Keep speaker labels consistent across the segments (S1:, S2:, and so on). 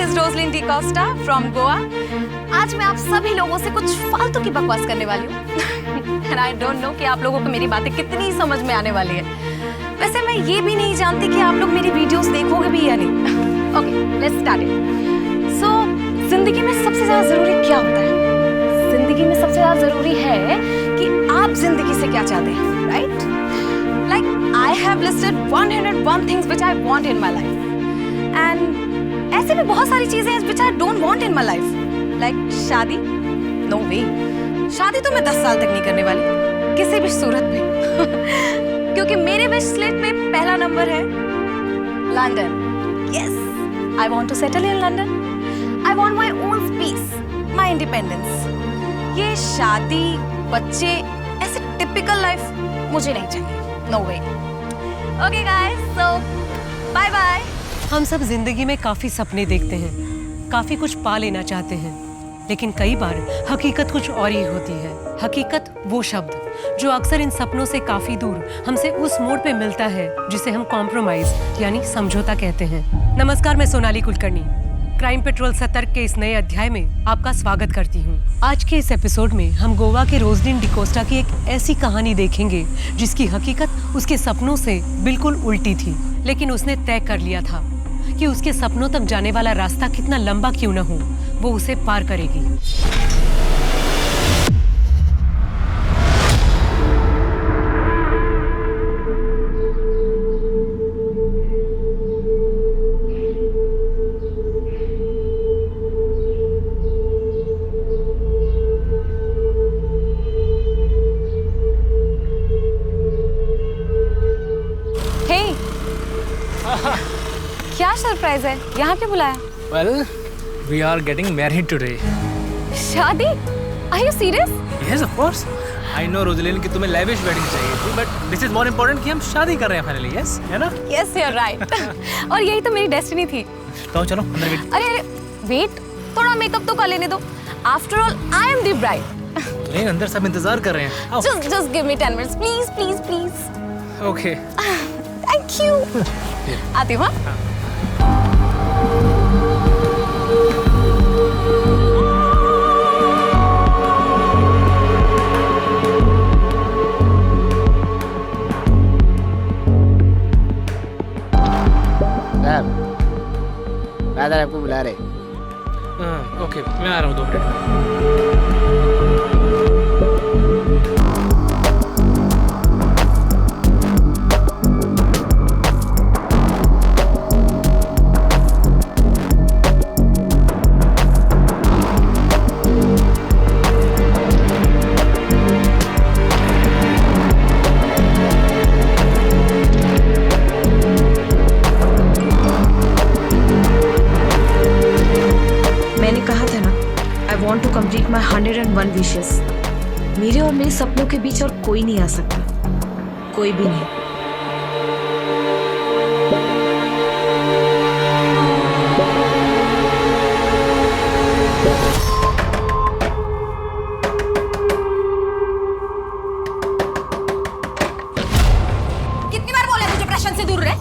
S1: is Rosaline DeCosta from Goa. आज मैं आप सभी लोगों से कुछ फालतू की बकवास करने वाली हूँ And I don't know कि आप लोगों को मेरी बातें कितनी समझ में आने वाली है। वैसे मैं ये भी नहीं जानती कि आप लोग मेरी वीडियोस देखोगे भी या नहीं। Okay, let's start it. So, जिंदगी में सबसे ज़्यादा ज़रूरी क्या होता है? जिंदगी में सबसे ज़्यादा ज़रूरी है कि आप जिंदगी से क्या चाहते हैं, right? Like I have listed 101 things which I want in my life. And ऐसे भी बहुत सारी चीजें हैं which I don't want in my life. Like शादी? No way. शादी तो मैं 10 साल तक नहीं करने वाली किसी भी सूरत में क्योंकि मेरे विश लिस्ट में पहला नंबर है London. Yes, I want to settle in London. I want my own space, my independence. ये शादी, बच्चे, ऐसे typical life मुझे नहीं चाहिए. No way. Okay guys, so bye bye.
S2: हम सब जिंदगी में काफी सपने देखते हैं, काफी कुछ पा लेना चाहते हैं, लेकिन कई बार हकीकत कुछ और ही होती है. हकीकत वो शब्द जो अक्सर इन सपनों से काफी दूर हमसे उस मोड़ पे मिलता है जिसे हम कॉम्प्रोमाइज यानी समझौता कहते हैं. नमस्कार, मैं सोनाली कुलकर्णी क्राइम पेट्रोल सतर्क के इस नए अध्याय में आपका स्वागत करती हूँ. आज के इस एपिसोड में हम गोवा के रोजलिन डिकोस्टा की एक ऐसी कहानी देखेंगे जिसकी हकीकत उसके सपनों से बिल्कुल उल्टी थी, लेकिन उसने तय कर लिया था कि उसके सपनों तक जाने वाला रास्ता कितना लंबा क्यों न हो, वो उसे पार करेगी.
S1: क्या सरप्राइज है? यहाँ क्यों बुलाया?
S3: Well, we are getting married today.
S1: शादी? Are you serious?
S3: Yes, of course. I know Roslyn कि तुम्हें lavish wedding चाहिए थी, but this is more important कि हम शादी कर रहे हैं finally, yes? है ना?
S1: Yes, you're right. और यही तो मेरी डेस्टिनी थी.
S3: तो चलो अंदर वेट.
S1: अरे वेट, थोड़ा मेकअप तो कर लेने दो. After all, I am the bride.
S3: नहीं, अंदर सब इंतजार कर रहे हैं. आओ.
S1: Just give me 10 minutes, please, please, please.
S3: Okay.
S1: Thank you. आती हूँ.
S4: फादर आपको बुला रहे.
S3: ओके, मैं आ रहा हूँ 2 minute.
S5: Want to complete my 101 wishes. मेरे और मेरे सपनों के बीच और कोई नहीं आ सकता, कोई भी नहीं.
S1: कितनी बार बोले तुझे प्रशांत से दूर रहे?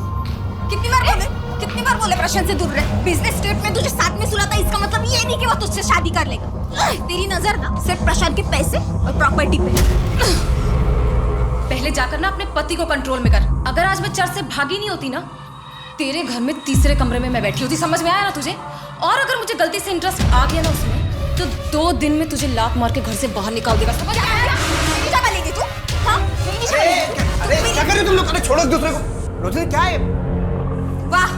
S1: कितनी बार बोले प्रशांत से दूर रहे? बिजनेस ट्रिप में तुझे साथ में सुला था, इसका मतलब ये नहीं कि वो तुझसे शादी कर लेगा. तेरी नजर ना सिर्फ प्रशांत के पैसे और प्रॉपर्टी पे. पहले जाकर ना अपने पति को कंट्रोल में कर. अगर आज मैं चर्च से भागी नहीं होती ना, तेरे घर में तीसरे कमरे में मैं बैठी होती. समझ में आया ना तुझे? और अगर मुझे गलती से इंटरेस्ट आ गया ना उसमें, तो 2 दिन में तुझे लात मार के घर से बाहर निकाल देगा. समझ आया? मेरी जगह लेगी तू? हाँ, मेरी जगह लेगी तू?
S4: अरे क्या कर रहे हो तुम लोग? अरे छोड़ो एक दूसरे को. रोजलिन क्या है?
S1: वाह,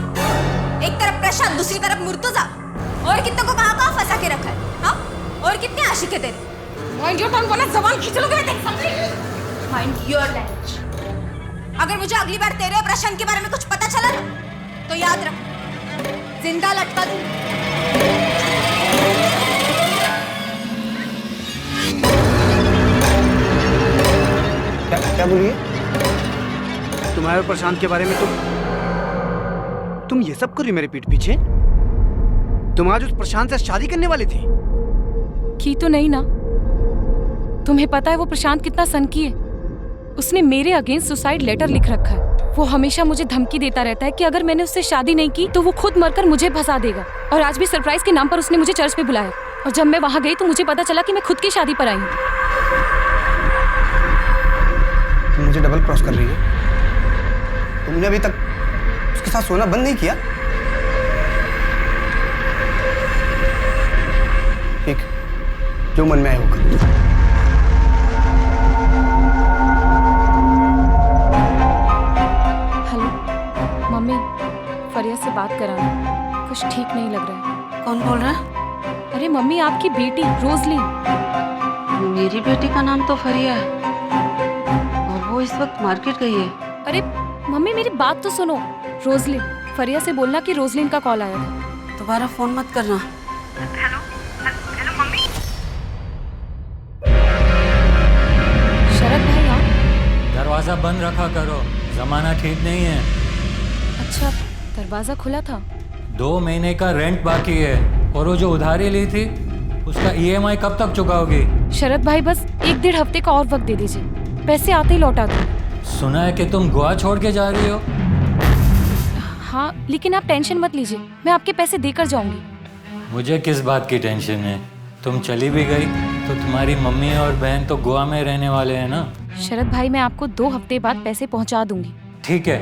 S1: एक तरफ प्रशांत, दूसरी तरफ मुर्तजा. और कितने को कहाँ फंसा के रखा है? हाँ, और कितने आशिक है तेरे? माइंड योर टंग, वरना जबान खींच लोगे मैं तेरी. समझी? Mind your language. अगर मुझे अगली बार तेरे और प्रशांत के बारे में कुछ पता चला ना, तो याद रख, जिंदा लटका दूं.
S4: क्या बोलिए? तुम्हारे प्रशांत के बारे में तुम ये सब कर रही मेरे पीठ पीछे? तुम आज उस प्रशांत से शादी करने वाले थे?
S5: की तो नहीं ना? तुम्हें पता है वो प्रशांत कितना सनकी है? उसने मेरे अगेंस्ट सुसाइड लेटर लिख रखा है। वो हमेशा मुझे धमकी देता रहता है कि अगर मैंने उससे शादी नहीं की तो वो खुद मरकर मुझे फंसा देगा। और आज भी सरप्राइज के नाम पर उसने मुझे चर्च पे बुलाया, और जब मैं वहाँ गई तो मुझे पता चला कि मैं खुद की शादी पर आई हूँ।
S4: तुम मुझे डबल क्रॉस कर रही है। तुमने अभी तक उसके साथ सोना बंद नहीं किया? ठीक, जो मन में आए वो कर।
S5: हेलो मम्मी, फरिया से बात कराना, कुछ ठीक नहीं लग रहा है।
S6: कौन बोल रहा है?
S5: अरे मम्मी, आपकी बेटी रोजलिन।
S6: मेरी बेटी का नाम तो फरिया है और वो इस वक्त मार्केट गई है।
S5: अरे मम्मी, मेरी बात तो सुनो। रोजलिन, फरिया से बोलना कि रोजलिन का कॉल आया था।
S6: दोबारा फोन मत करना।
S5: शरद भाई आप?
S7: दरवाजा बंद रखा करो, जमाना ठीक नहीं है।
S5: अच्छा, दरवाजा खुला था।
S7: 2 महीने का रेंट बाकी है और वो जो उधारी ली थी उसका EMI कब तक चुकाओगी?
S5: शरद भाई, बस 1-1.5 हफ्ते का और वक्त दे दीजिए, पैसे आते ही लौटा दो।
S7: सुना है कि तुम गोवा छोड़ के जा रही हो।
S5: हाँ, लेकिन आप टेंशन मत लीजिए, मैं आपके पैसे देकर जाऊंगी।
S7: मुझे किस बात की टेंशन है? तुम चली भी गई तो तुम्हारी मम्मी और बहन तो गोवा में रहने वाले हैं ना।
S5: शरद भाई, मैं आपको 2 हफ्ते बाद पैसे पहुंचा दूंगी।
S7: ठीक है।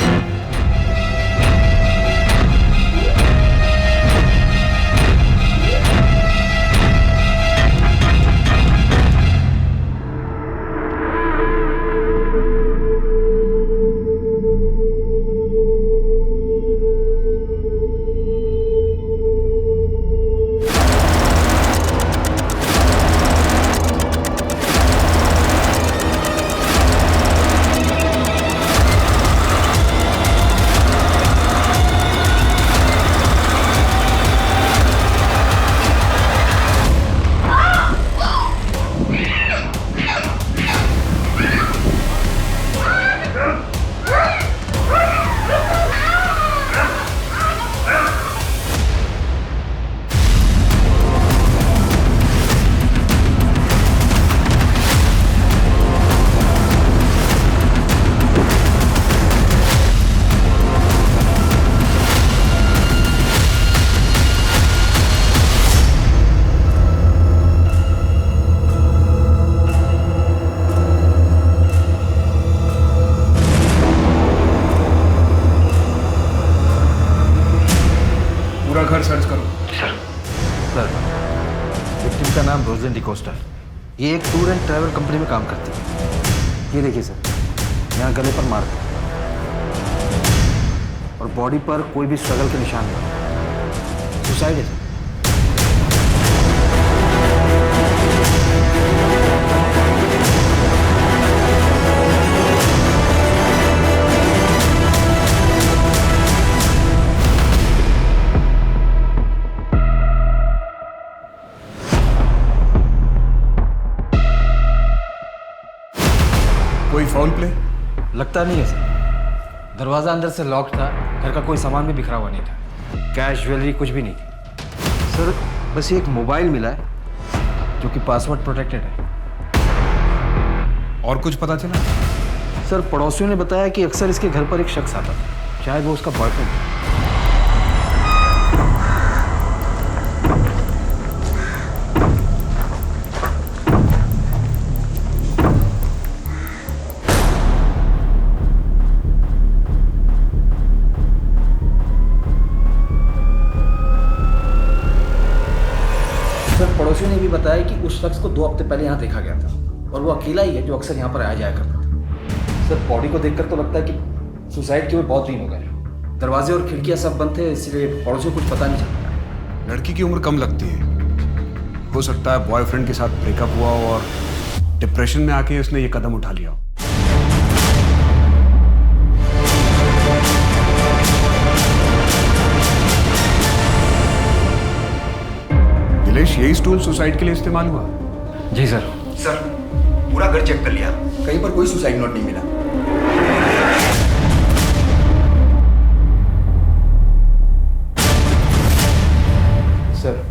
S4: घर सर्च करो।
S8: सर, विक्टिम का नाम रोजलिन डिकोस्टा है। ये एक टूर एंड ट्रैवल कंपनी में काम करती है। ये देखिए सर, यहाँ गले पर मार और बॉडी पर कोई भी स्ट्रगल के निशान नहीं। सुसाइड है सर।
S4: कोई फाउल प्ले?
S8: लगता नहीं है सर। दरवाज़ा अंदर से लॉक था, घर का कोई सामान भी बिखरा हुआ नहीं था, कैश ज्वेलरी कुछ भी नहीं थी सर। बस ये एक मोबाइल मिला है जो कि पासवर्ड प्रोटेक्टेड है।
S4: और कुछ पता चला?
S8: सर, पड़ोसियों ने बताया कि अक्सर इसके घर पर एक शख्स आता था, शायद वो उसका बॉयफ्रेंड है। पड़ोसियों ने भी बताया कि उस शख्स को 2 हफ्ते पहले यहाँ देखा गया था और वो अकेला ही है जो अक्सर यहाँ पर आया जाया करता था। सर, बॉडी को देखकर तो लगता है कि सुसाइड के हुए बहुत दिन हो गए। दरवाजे और खिड़कियाँ सब बंद थे, इसलिए पड़ोसियों को कुछ पता नहीं चला।
S4: लड़की की उम्र कम लगती है, हो सकता है बॉयफ्रेंड के साथ ब्रेकअप हुआ और डिप्रेशन में आके उसने ये कदम उठा लिया। यही स्टूल सुसाइड के लिए इस्तेमाल हुआ?
S8: जी सर।
S9: सर, पूरा घर चेक कर लिया, कहीं पर कोई सुसाइड नोट नहीं मिला।
S8: सर,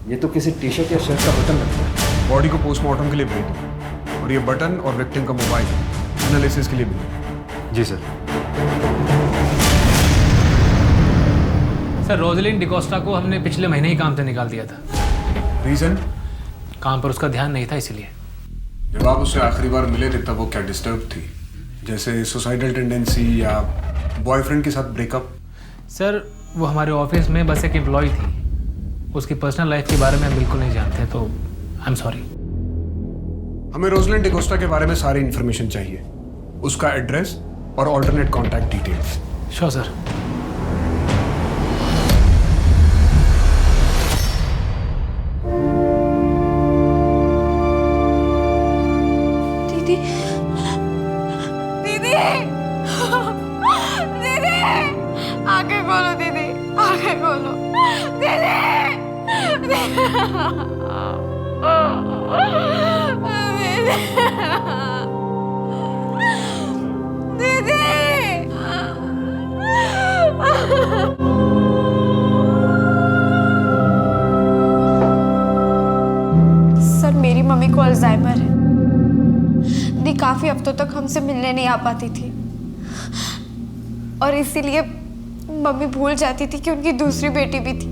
S8: ये तो किसी टी शर्ट या शर्ट का बटन लगता है।
S4: बॉडी को पोस्टमार्टम के लिए भेज दो और ये बटन और विक्टिम का मोबाइल
S10: एनालिसिस के लिए भेजें।
S9: जी सर।
S3: सर रोजलिन डिकोस्टा को हमने पिछले महीने ही काम से निकाल दिया था।
S10: रीज़न?
S3: काम पर उसका ध्यान नहीं था इसलिए।
S10: जब आप उससे आखिरी बार मिले थे तब वो क्या डिस्टर्ब थी, जैसे सुसाइडल टेंडेंसी या बॉयफ्रेंड के साथ ब्रेकअप?
S3: सर वो हमारे ऑफिस में बस एक एम्प्लॉय थी, उसकी पर्सनल लाइफ के बारे में हम बिल्कुल नहीं जानते, तो आई एम सॉरी।
S10: हमें रोजलिन डिकोस्टा के बारे में सारी इन्फॉर्मेशन चाहिए, उसका एड्रेस और alternate contact details.
S3: Sure sir.
S1: दीदी दीदी दीदी आंखें खोलो दीदी, आंखें खोलो दीदी सर मेरी मम्मी को अल्जाइमर है। दी काफी हफ्तों तक हमसे मिलने नहीं आ पाती थी और इसीलिए मम्मी भूल जाती थी कि उनकी दूसरी बेटी भी थी।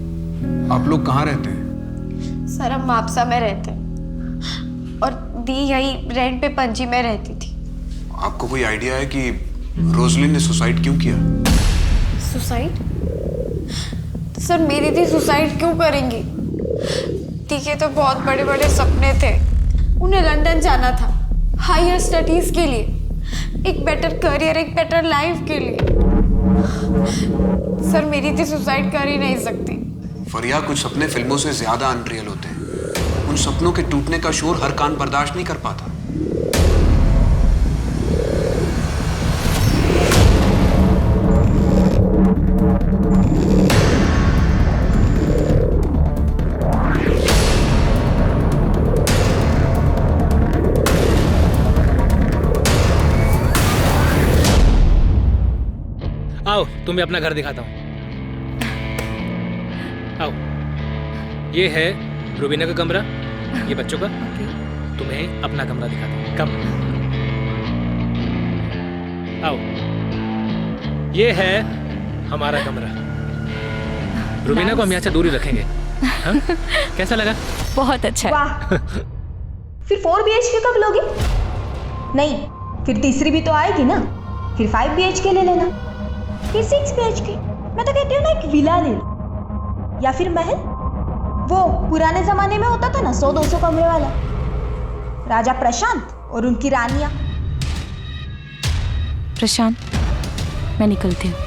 S10: आप लोग कहाँ रहते हैं?
S1: सर हम मापसा में रहते हैं और दी यही रेंट पे पणजी में रहती थी।
S10: आपको कोई आइडिया है कि रोजलिन ने सुसाइड क्यों किया?
S1: सुसाइड? सर मेरी दी सुसाइड क्यों करेंगी? दी के तो बहुत बड़े बड़े सपने थे, उन्हें लंदन जाना था हायर स्टडीज के लिए, एक बेटर करियर, एक बेटर लाइफ के लिए। सर मेरी दी सुसाइड कर ही नहीं सकती।
S10: फरिया, कुछ सपने फिल्मों से ज्यादा अनरियल होते हैं। उन सपनों के टूटने का शोर हर कान बर्दाश्त नहीं कर पाता।
S3: आओ तुम्हें अपना घर दिखाता हूँ। आओ, ये है रुबीना का कमरा, ये बच्चों का। तुम्हें अपना कमरा दिखाता हूँ। कम आओ, ये है हमारा कमरा। रुबीना को हम यहाँ से दूर ही रखेंगे। हाँ? कैसा लगा?
S5: बहुत अच्छा है।
S11: वाह। फिर 4 BHK कब लोगे? नहीं, फिर तीसरी भी तो आएगी ना। फिर 5 BHK ले लेना, फिर 6 BHK। मैं तो कहती हूँ ना एक विला ले लो, या फिर महल। वो पुराने जमाने में होता था ना 100-200 कमरे वाला, राजा प्रशांत और उनकी रानियां।
S5: प्रशांत, मैं निकलती हूँ,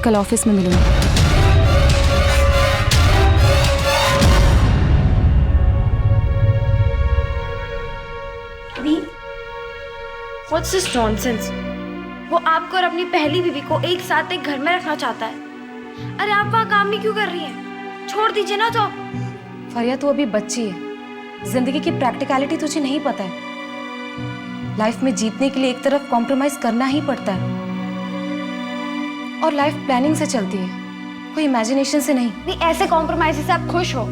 S5: कल ऑफिस में मिलूंगी।
S1: What's this nonsense? वो आपको और अपनी पहली बीवी को एक साथ एक घर में रखना चाहता है। अरे आप वहाँ काम भी क्यों कर रही हैं? छोड़ दीजिए ना जॉब।
S5: फरिया, तू अभी बच्ची है, जिंदगी की प्रैक्टिकलिटी तुझे नहीं पता है। लाइफ में जीतने के लिए एक तरफ कॉम्प्रोमाइज करना ही पड़ता है, और लाइफ प्लानिंग से चलती है, कोई इमेजिनेशन से नहीं।
S1: दी ऐसे कॉम्प्रोमाइज से आप खुश हो?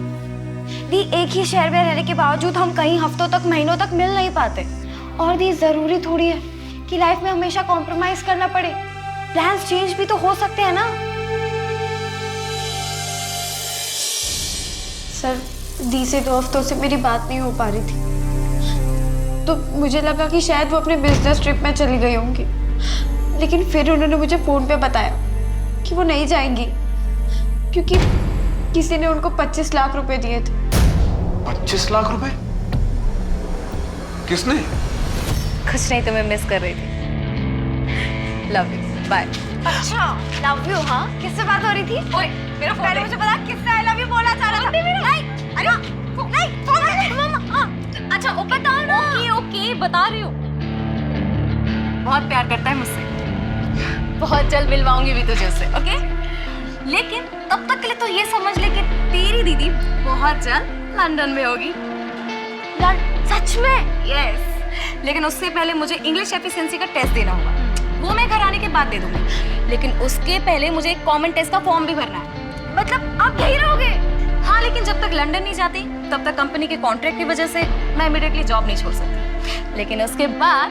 S1: दी एक ही शहर में रहने के बावजूद हम कई हफ्तों तक, महीनों तक मिल नहीं पाते। और दी जरूरी थोड़ी है कि लाइफ में हमेशा कॉम्प्रोमाइज करना पड़े। प्लान्स चेंज भी तो हो सकते हैं ना। सर दी से 2 हफ्तों से मेरी बात नहीं हो पा रही थी, तो मुझे लगा कि शायद वो अपने बिजनेस ट्रिप में चली गई होंगी। लेकिन फिर उन्होंने मुझे फोन पे बताया कि वो नहीं जाएंगी, क्योंकि किसी ने उनको 25 लाख रुपए दिए थे।
S10: 25 लाख रुपए? किसने?
S1: कुछ नहीं, तुम्हें मिस कर रही थी। Love you, bye. अच्छा लव यू? हाँ, किससे बात हो रही थी? ओए मेरा फोन पहले मुझे बता, किससे आई लव यू बोलना चाह रहा था? नहीं, अरे नहीं, फोन मम्मा। अच्छा ओ बताओ ना। ओके बता रही हूँ। बहुत प्यार करता है मुझसे, बहुत जल्द मिलवाऊंगी भी तुझे उससे, ओके? लेकिन तब तक के लिए तो ये समझ ले कि तेरी दीदी बहुत जल्द लंदन में होगी। सच में? यस। लेकिन उससे पहले मुझे इंग्लिश एफिशिएंसी का टेस्ट देना होगा, वो मैं घर आने के बाद दे दूंगी। लेकिन उसके पहले मुझे एक कॉमन टेस्ट का फॉर्म भी भरना है। मतलब आप यही रहोगे? हाँ, लेकिन जब तक लंदन नहीं जाती तब तक कंपनी के कॉन्ट्रैक्ट की वजह से मैं इमीडिएटली जॉब नहीं छोड़ सकती। लेकिन उसके बाद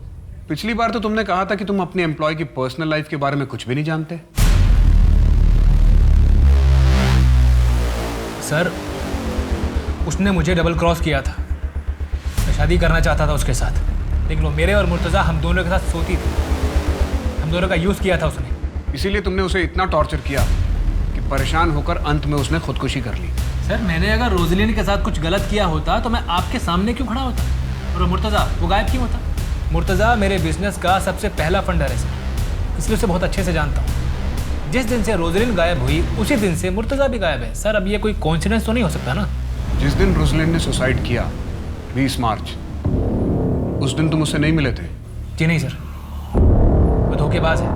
S10: पिछली बार तो तुमने कहा था कि तुम अपने एम्प्लॉय की पर्सनल लाइफ के बारे में कुछ भी नहीं जानते।
S3: सर, उसने मुझे डबल क्रॉस किया था। मैं शादी करना चाहता था उसके साथ, लेकिन वो मेरे और मुर्तज़ा हम दोनों के साथ सोती थी। हम दोनों का यूज़ किया था उसने। इसीलिए तुमने उसे इतना टॉर्चर किया कि परेशान होकर अंत में उसने खुदकुशी कर ली। सर, मैंने अगर रोजलिन के साथ कुछ गलत किया होता तो मैं आपके सामने क्यों खड़ा होता? और मुर्तज़ा वो गायब क्यों होता? मुर्तज़ा मेरे बिजनेस का सबसे पहला फंडर है सर, इसलिए उसे बहुत अच्छे से जानता हूँ। जिस दिन से रोजलिन गायब हुई उसी दिन से मुर्तज़ा भी गायब है। सर, अब ये कोई कोइंसिडेंस तो नहीं हो सकता ना? जिस दिन रोजलिन ने सुसाइड किया 20 मार्च, उस दिन तुम उससे नहीं मिले थे? जी नहीं सर, वो धोखेबाज है।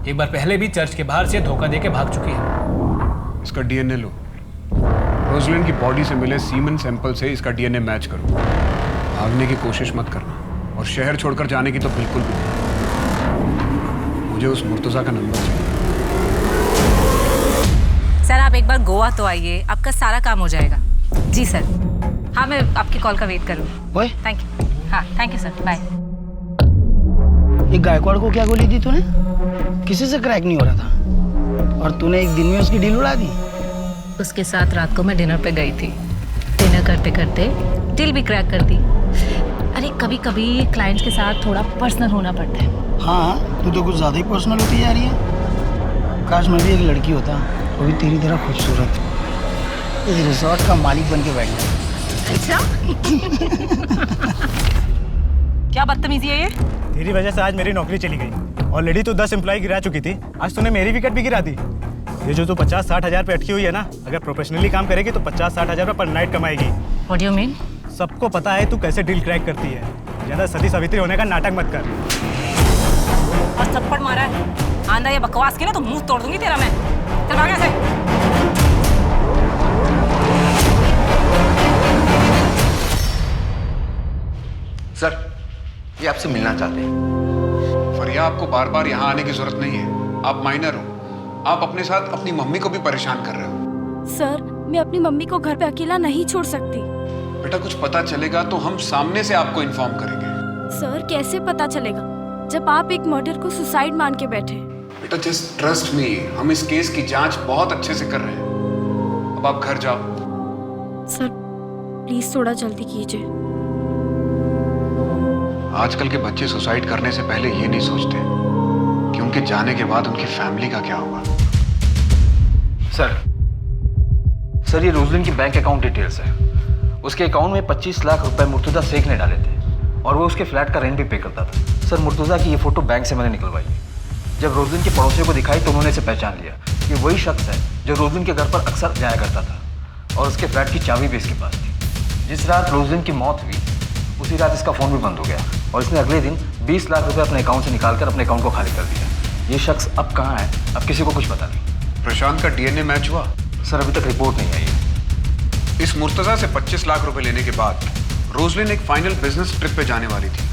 S3: एक बार पहले भी चर्च के बाहर से धोखा देके भाग चुकी है। इसका डीएनए लो। रोजलिन की बॉडी से मिले सीमेन सैंपल से इसका डीएनए मैच करो। भागने की कोशिश मत करना, और शहर छोड़कर जाने की तो बिल्कुल भी नहीं। मुझे उस मुर्तज़ा का नंबर चाहिए।
S6: सर, आप एक बार गोवा तो आइए, आपका सारा काम हो जाएगा। जी सर। हाँ, मैं आपकी कॉल का वेट करूँगी। Thank you. हाँ, थैंक यू सर, बाय।
S12: ये गायकवाड़ को क्या गोली दी तूने? किसी से क्रैक नहीं हो रहा था, और तूने एक दिन में उसकी डील उड़ा दी।
S6: उसके साथ रात को मैं डिनर पे गई थी। डिनर करते करते डील भी क्रैक कर दी। अरे कभी कभी क्लाइंट्स के साथ थोड़ा पर्सनल होना पड़ता है।
S12: हाँ, तू तो कुछ ज़्यादा ही पर्सनल होती जा रही है। काश मैं भी एक लड़की होता, वो भी तेरी तरह खूबसूरत, इस रिसोर्ट का मालिक बन के बैठ जाए।
S6: अच्छा? क्या बदतमीजी है ये?
S13: तेरी वजह से आज मेरी नौकरी चली गई। ऑलरेडी तू 10 एम्प्लॉय गिरा चुकी थी, आज तूने मेरी विकेट भी गिरा दी। ये जो तू 50-60 हज़ार पे अटकी हुई है ना, अगर प्रोफेशनली काम करेगी तो 50-60 हज़ार पर night कमाएगी।
S6: What do you mean?
S13: सबको पता है तू कैसे डील क्रैक करती है। ज़्यादा सती सावित्री होने का नाटक मत कर।
S6: और थप्पड़ मारा है, आंधा ये बकवास की ना तो मुंह तोड़ दूंगी तेरा मैं। चल भाग यहाँ से।
S9: सर, ये आपसे मिलना चाहते हैं।
S10: फरिया, आपको बार बार यहाँ आने की जरूरत नहीं है। आप माइनर हो, आप अपने साथ अपनी मम्मी को भी परेशान कर रहे हो।
S14: सर, मैं अपनी मम्मी को घर पे अकेला नहीं छोड़ सकती।
S10: बेटा, कुछ पता चलेगा तो हम सामने से आपको इन्फॉर्म करेंगे।
S14: सर, कैसे पता चलेगा जब आप एक मर्डर को सुसाइड मान के बैठे?
S10: बेटा, जस्ट ट्रस्ट मी, हम इस केस की जांच बहुत अच्छे से कर रहे हैं। अब आप घर जाओ।
S14: सर, प्लीज थोड़ा जल्दी कीजिए।
S10: आजकल के बच्चे सुसाइड करने से पहले ये नहीं सोचते कि उनके जाने के बाद उनकी फैमिली का क्या होगा।
S8: सर, ये रोजलिन की बैंक अकाउंट डिटेल्स है। उसके अकाउंट में 25 लाख रुपए मुर्तज़ा शेख ने डाले थे, और वो उसके फ्लैट का रेंट भी पे करता था। सर, मुर्तज़ा की ये फोटो बैंक से मैंने निकलवाई है। जब रोजलिन के पड़ोसियों को दिखाई तो उन्होंने इसे पहचान लिया। ये वही शख्स है जो रोजलिन के घर पर अक्सर जाया करता था, और उसके फ्लैट की चाबी भी इसके पास थी। जिस रात रोजलिन की मौत हुई उसी रात इसका फ़ोन भी बंद हो गया, और इसने अगले दिन 20 लाख रुपए अपने अकाउंट से निकालकर अपने अकाउंट को खाली कर दिया। ये शख्स अब कहाँ है, अब किसी को कुछ पता नहीं।
S10: प्रशांत का डीएनए मैच हुआ?
S8: सर, अभी तक रिपोर्ट नहीं आई है।
S10: इस मुर्तज़ा से 25 लाख रुपए लेने के बाद रोजलिन एक फाइनल बिजनेस ट्रिप पे जाने वाली थी।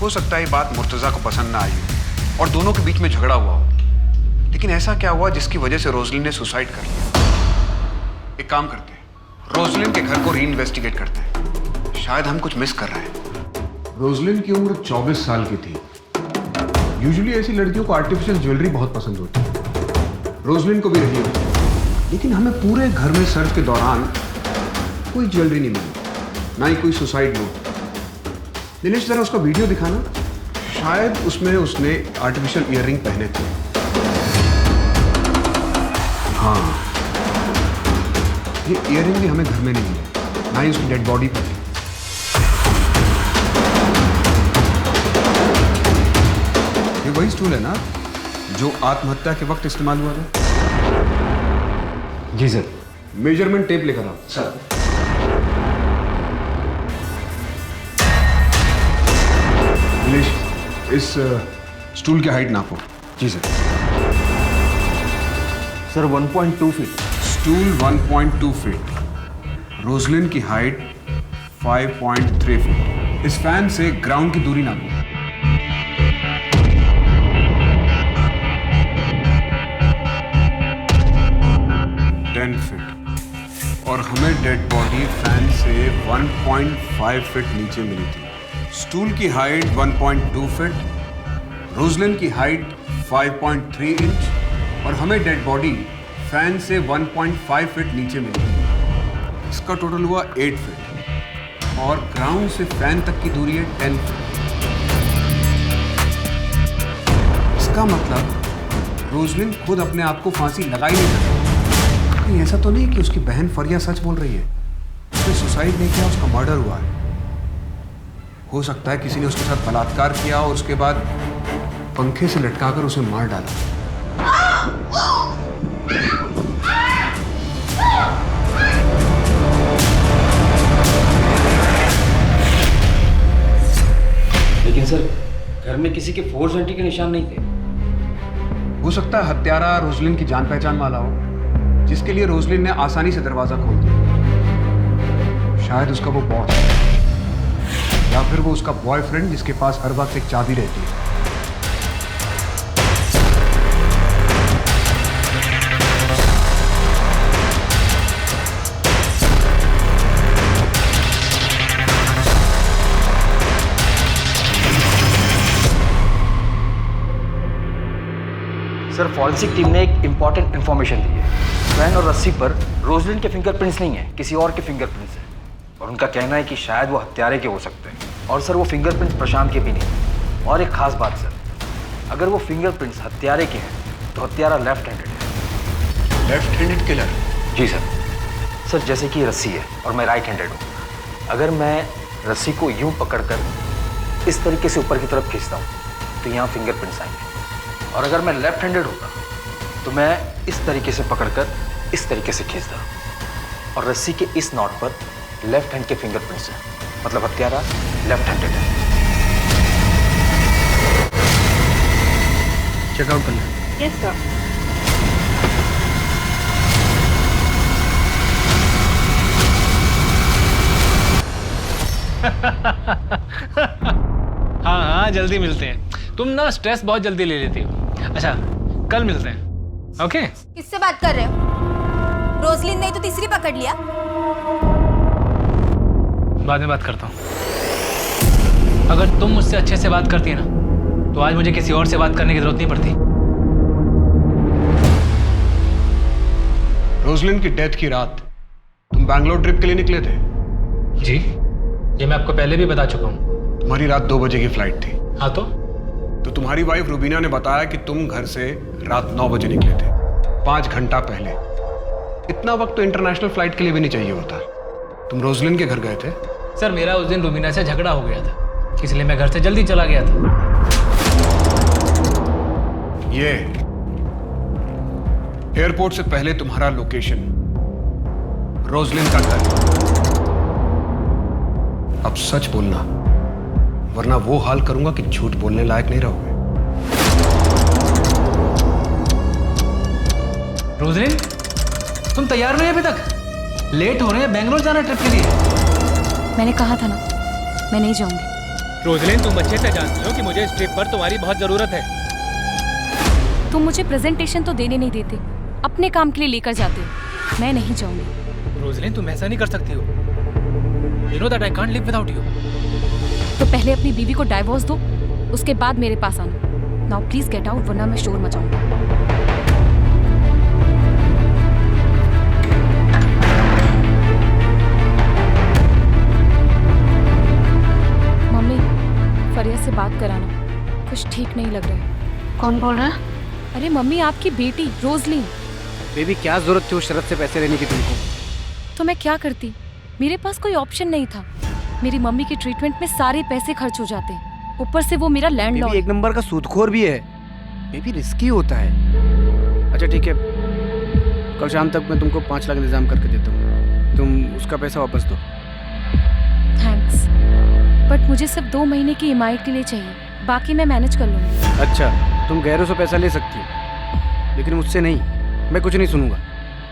S10: हो सकता है ये बात मुर्तज़ा को पसंद ना आई हो और दोनों के बीच में झगड़ा हुआ हो। लेकिन ऐसा क्या हुआ जिसकी वजह से रोजलिन ने सुसाइड कर लिया? एक काम करते हैं, रोजलिन के घर को री-इन्वेस्टिगेट करते हैं। शायद हम कुछ मिस कर रहे हैं। रोजलिन की उम्र 24 साल की थी। यूजुअली ऐसी लड़कियों को आर्टिफिशियल ज्वेलरी बहुत पसंद होती है, रोजलिन को भी रही होती, लेकिन हमें पूरे घर में सर्च के दौरान कोई ज्वेलरी नहीं मिली, ना ही कोई सुसाइड नोट। दिनेश, जरा उसका वीडियो दिखाना। शायद उसमें उसने आर्टिफिशियल ईयररिंग पहने थे। हाँ, ये ईयररिंग भी हमें घर में नहीं मिली, ना ही उसकी डेड बॉडी पर। ये वही स्टूल है ना जो आत्महत्या के वक्त इस्तेमाल हुआ था?
S8: जी सर।
S10: मेजरमेंट टेप लेकर आओ।
S8: सर।
S10: दिनेश, इस स्टूल की हाइट नापो।
S8: जी sir. Sir, 1.2 feet.
S10: Stool 1.2 feet, Roslin की हाइट 5.3 फीट। इस फैन से ग्राउंड की दूरी नापो। 10 फीट। और हमें डेड बॉडी फैन से 1.5 फीट नीचे मिली थी। स्टूल की हाइट 1.2 फीट, रोजलिन की हाइट 5.3 इंच और हमें डेड बॉडी फैन से 1.5 फीट नीचे मिली। इसका टोटल हुआ 8 फीट और ग्राउंड से फैन तक की दूरी है 10 फीट। इसका मतलब रोजलिन खुद अपने आप को फांसी लगा ही नहीं सकती। कहीं ऐसा तो नहीं कि उसकी बहन फरिया सच बोल रही है, उसने सुसाइड नहीं किया, उसका मर्डर हुआ है। हो सकता है किसी ने उसके साथ बलात्कार किया और उसके बाद पंखे से लटकाकर उसे मार डाला।
S8: लेकिन सर घर में किसी के फोर्स एंट्री के निशान नहीं थे।
S10: हो सकता है हत्यारा रोजलिन की जान पहचान वाला हो, जिसके लिए रोजलिन ने आसानी से दरवाजा खोल दिया। शायद उसका वो बॉस है या फिर वो उसका बॉयफ्रेंड जिसके पास हर वक्त एक चाबी रहती है।
S8: सर फॉरेंसिक टीम ने एक इंपॉर्टेंट इन्फॉर्मेशन दी है। फैन और रस्सी पर रोजलिन के फिंगरप्रिंट्स नहीं है, किसी और के फिंगरप्रिंट्स हैं और उनका कहना है कि शायद वो हत्यारे के हो सकते हैं। और सर वो फिंगरप्रिंट्स प्रशांत के भी नहीं। और एक खास बात सर, अगर वो फिंगरप्रिंट्स हत्यारे के हैं तो हत्यारा लेफ्ट हैंडेड है।
S10: Left handed killer?
S8: जी सर। सर जैसे कि रस्सी है और मैं राइट हैंडेड हूँ, अगर मैं रस्सी को यूं पकड़कर इस तरीके से ऊपर की तरफ खींचता हूँ तो यहाँ फिंगरप्रिंट्स आएंगे, और अगर मैं लेफ्ट हैंडेड होता तो मैं इस तरीके से पकड़कर इस तरीके से खींचता और रस्सी के इस नॉट पर लेफ्ट हैंड के फिंगरप्रिंट्स हैं, मतलब हत्यारा लेफ्ट हैंडेड है।
S4: चेकआउट करना।
S6: Yes sir.
S3: हाँ हाँ जल्दी मिलते हैं। तुम ना स्ट्रेस बहुत जल्दी ले लेती हो। अच्छा कल मिलते हैं, ओके?
S11: किससे बात कर रहे हो? रोजलिन ने तो तीसरी पकड़ लिया।
S3: बाद में बात करता हूँ। अगर तुम मुझसे अच्छे से बात करती ना तो आज मुझे किसी और से बात करने की जरूरत नहीं पड़ती।
S10: रोजलिन की डेथ की रात तुम बैंगलोर ट्रिप के लिए निकले थे?
S3: जी, ये मैं आपको पहले भी बता चुका हूँ।
S10: तुम्हारी रात 2 बजे की फ्लाइट थी।
S3: हाँ तो
S10: तुम्हारी वाइफ रुबीना ने बताया कि तुम घर से रात 9 बजे निकले थे, 5 घंटा पहले। इतना वक्त तो इंटरनेशनल फ्लाइट के लिए भी नहीं चाहिए होता। तुम रोजलिन के घर गए थे?
S3: सर मेरा उस दिन रुबीना से झगड़ा हो गया था, इसलिए मैं घर से जल्दी चला गया था।
S10: ये एयरपोर्ट से पहले तुम्हारा लोकेशन रोजलिन का घर। अब सच बोलना, वरना वो हाल करूंगा कि झूठ बोलने लायक नहीं रहोगे।
S3: रोजलिन, तुम तैयार नहीं अभी तक? लेट हो रहे हैं, बेंगलोर जाना ट्रिप के लिए।
S5: मैंने कहा था ना, मैं नहीं जाऊंगी।
S3: रोजलिन, तुम अच्छे से जानती हो कि मुझे इस ट्रिप पर तुम्हारी बहुत जरूरत है।
S5: तुम मुझे प्रेजेंटेशन तो देने नहीं देते, अपने काम के लिए लेकर जाते हो। मैं नहीं जाऊंगी।
S3: रोजलिन, तुम ऐसा नहीं कर सकती हो। You know that I can't live without you.
S5: तो पहले अपनी बीवी को डाइवोर्स दो, उसके बाद मेरे पास आना। नाउ प्लीज गेट आउट, वरना मैं शोर मचाऊंगा। मम्मी, फरिया से बात कराना, कुछ ठीक नहीं लग रहा है।
S14: कौन बोल रहा है?
S5: अरे मम्मी, आपकी बेटी रोजलिन।
S4: बेबी क्या जरूरत थी उस शरत से पैसे लेने की तुमको?
S5: तो मैं क्या करती, मेरे पास कोई ऑप्शन नहीं था। मेरी मम्मी के ट्रीटमेंट में सारे पैसे खर्च हो जाते हैं, ऊपर से वो मेरा लैंडलॉर्ड।
S4: एक नंबर का सूदखोर भी है। बेबी रिस्की होता है। अच्छा ठीक है, कल शाम तक मैं तुमको 5 लाख इंतजाम करके देता हूँ, तुम उसका पैसा वापस दो।
S5: थैंक्स, बट मुझे सिर्फ 2 महीने की EMI के लिए चाहिए, बाकी मैं मैनेज कर लूँगी।
S4: अच्छा, तुम गैरों से पैसा ले सकती हो, लेकिन मुझसे नहीं। मैं कुछ नहीं सुनूंगा।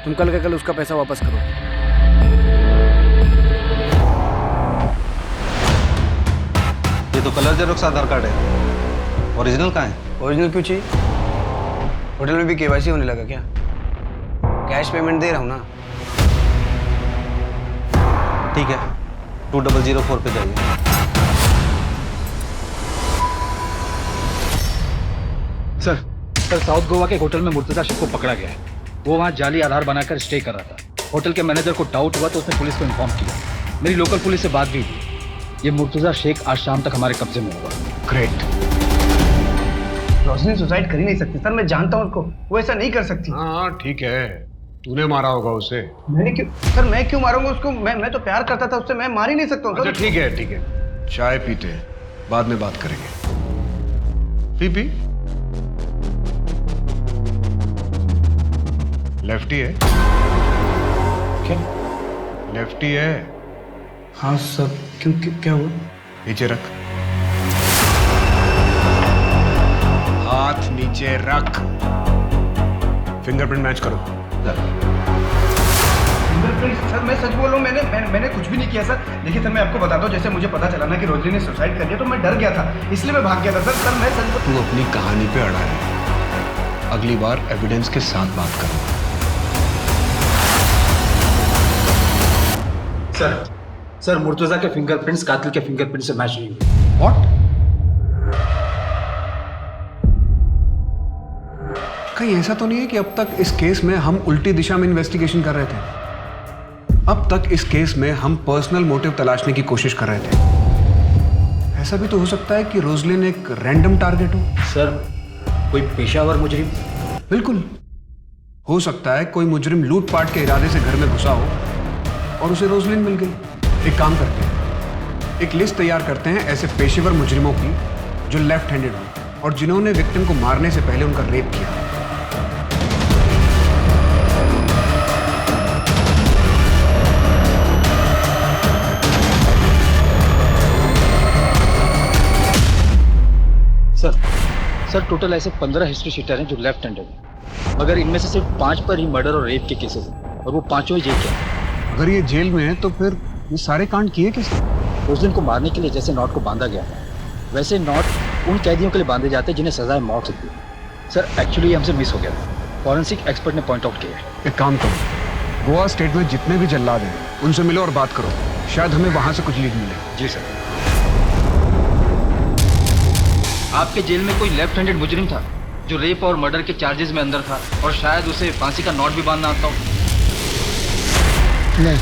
S4: तुम कल का कल उसका पैसा वापस करो।
S9: ये तो कलर जेरोक्स आधार कार्ड है, ओरिजिनल कहाँ है?
S4: ओरिजिनल क्यों चाहिए? होटल में भी KYC होने लगा क्या? कैश पेमेंट दे रहा हूँ ना।
S9: ठीक है, 2004 पे जाइए।
S8: सर साउथ गोवा के होटल में मुर्तजा शेख को पकड़ा गया है। वो वहाँ जाली आधार बनाकर स्टे कर रहा था। होटल के मैनेजर को डाउट हुआ तो उसने पुलिस को इन्फॉर्म किया। मेरी लोकल पुलिस से बात भी हुई। ये मुर्तजा शेख आज शाम तक हमारे कब्जे में होगा।
S4: ग्रेट। रोशनी सुसाइड कर ही नहीं सकती सर, मैं जानता हूँ उसको, वो ऐसा नहीं कर सकती।
S10: हाँ ठीक है, तूने मारा होगा उसे।
S4: मैंने क्यों सर, मैं क्यों मारूंगा उसको? मैं तो प्यार करता था उससे, मैं मार ही नहीं सकता हूँ।
S10: अच्छा ठीक है, चाय पीते हैं, बाद में बात करेंगे। पी लेफ्टी है
S4: क्या?
S10: लेफ्टी है।
S4: हाँ सर, क्यों क्या हुआ?
S10: नीचे रख, हाथ नीचे रख। फिंगरप्रिंट मैच करो।
S4: सर मैं सच बोल रहा हूँ, मैंने कुछ भी नहीं किया सर। देखिए सर, मैं आपको बताता हूँ, जैसे मुझे पता चला ना कि रोजली ने सुसाइड कर दिया तो मैं डर गया था, इसलिए मैं भाग गया था सर। मैं सच
S10: तू अपनी कहानी पे अड़ा है, अगली बार एविडेंस के साथ बात करो।
S8: सर मुर्तजा के फिंगरप्रिंट्स कातिल के फिंगरप्रिंट से मैच नहीं हुए।
S10: व्हाट? कहीं ऐसा तो नहीं है कि अब तक इस केस में हम उल्टी दिशा में इन्वेस्टिगेशन कर रहे थे? अब तक इस केस में हम पर्सनल मोटिव तलाशने की कोशिश कर रहे थे। ऐसा भी तो हो सकता है कि रोजलिन एक रैंडम टारगेट हो।
S8: सर कोई पेशावर मुजरिम?
S10: बिल्कुल हो सकता है कोई मुजरिम लूटपाट के इरादे से घर में घुसा हो और उसे रोजलिन मिल गई। एक काम करते हैं, एक लिस्ट तैयार करते हैं ऐसे पेशेवर मुजरिमों की जो लेफ्ट हैंडेड हो और जिन्होंने विक्टिम को मारने से पहले उनका रेप किया।
S8: सर टोटल ऐसे 15 हिस्ट्री शीटर हैं जो लेफ्ट हैंडेड हैं, मगर इनमें से सिर्फ 5 पर ही मर्डर और रेप के केसेस हैं और वो 5 ही जेल के हैं।
S10: अगर ये जेल में है तो फिर ये सारे कांड किए किसने?
S8: उस दिन को मारने के लिए जैसे नॉट को बांधा गया था, वैसे नॉट उन कैदियों के लिए बांधे जाते हैं जिन्हें सजाए मौत होती है। सर एक्चुअली हमसे मिस हो गया था, फॉरेंसिक एक्सपर्ट ने पॉइंट आउट किया है।
S10: एक काम करो, गोवा स्टेट में जितने भी जल्लाद हैं उनसे मिलो और बात करो, शायद हमें वहां से कुछ लीड मिले।
S8: जी सर। आपके जेल में कोई लेफ्ट हैंडेड मुजरिम था जो रेप और मर्डर के चार्जेस में अंदर था और शायद उसे फांसी का नॉट भी बांधना आता हो?
S12: नहीं।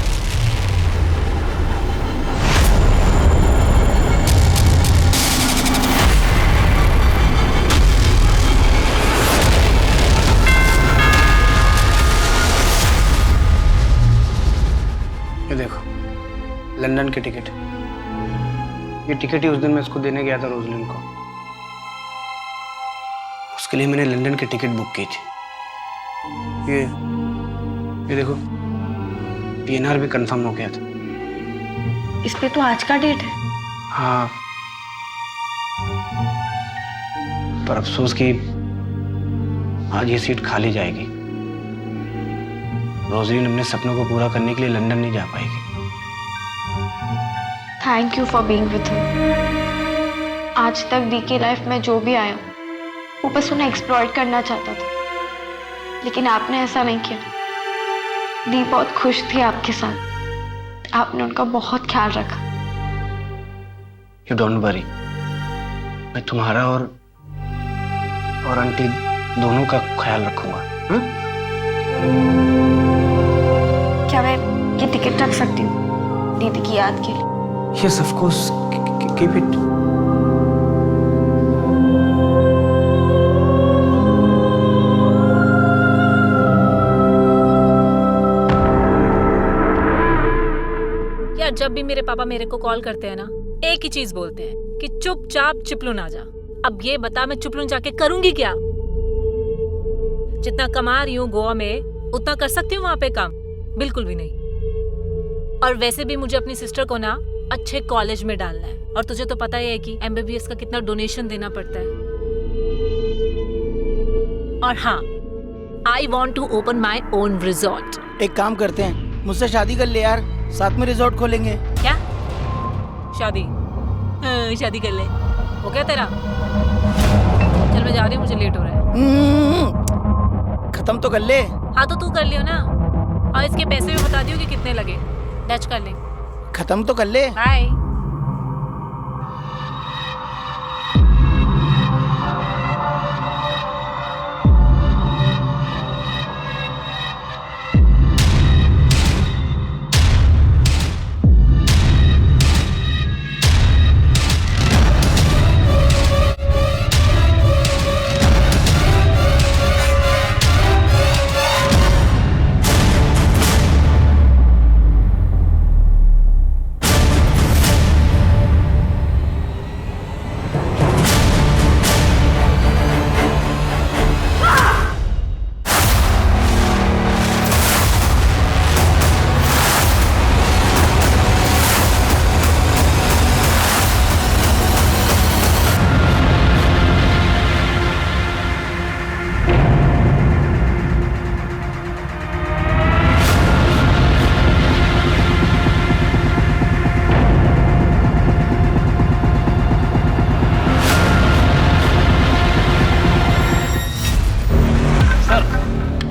S4: ये देखो लंदन की टिकट, ये टिकट ही उस दिन मैं उसको देने गया था रोजलिन को, उसके लिए मैंने लंदन की टिकट बुक की थी। ये देखो PNR भी कंफर्म हो गया था।
S14: इस पे तो आज का डेट है।
S4: हाँ, पर अफसोस कि आज ये सीट खाली जाएगी। रोजलिन अपने सपनों को पूरा करने के लिए लंदन नहीं जा पाएगी।
S14: Thank you for being with him. आज तक दी की लाइफ में जो भी आया वो बस उन्हें एक्सप्लॉइट करना चाहता था, लेकिन आपने ऐसा नहीं किया। दी बहुत खुश थी आपके साथ, आपने उनका बहुत ख्याल रखा।
S4: यू डोंट वरी, मैं तुम्हारा और आंटी दोनों का ख्याल रखूंगा।
S14: क्या मैं ये टिकट रख सकती हूँ दीदी की याद के लिए?
S4: Yes, of course. Keep it.
S6: यार जब भी मेरे पापा मेरे को कॉल करते हैं ना, एक ही चीज बोलते हैं कि चुपचाप चिपलून आ जा। अब ये बता मैं चिपलून जाके करूंगी क्या? जितना कमा रही हूँ गोवा में उतना कर सकती हूँ वहां पे काम? बिल्कुल भी नहीं। और वैसे भी मुझे अपनी सिस्टर को ना अच्छे कॉलेज में डालना है, और तुझे तो पता ही है कि MBBS का कितना डोनेशन देना पड़ता है। और हाँ, I want to open my own resort.
S12: एक काम करते हैं, मुझसे शादी कर ले यार, साथ में रिजॉर्ट खोलेंगे।
S6: क्या शादी? हाँ, शादी कर ले, हो गया तेरा? चल मैं जा रही हूँ, मुझे लेट हो रहा है।
S12: खत्म तो कर ले।
S6: हाँ तो तू कर लियो ना, और इसके पैसे भी बता दियो कि कितने लगे। डच कर ले।
S12: खत्म तो कर ले।
S6: बाय।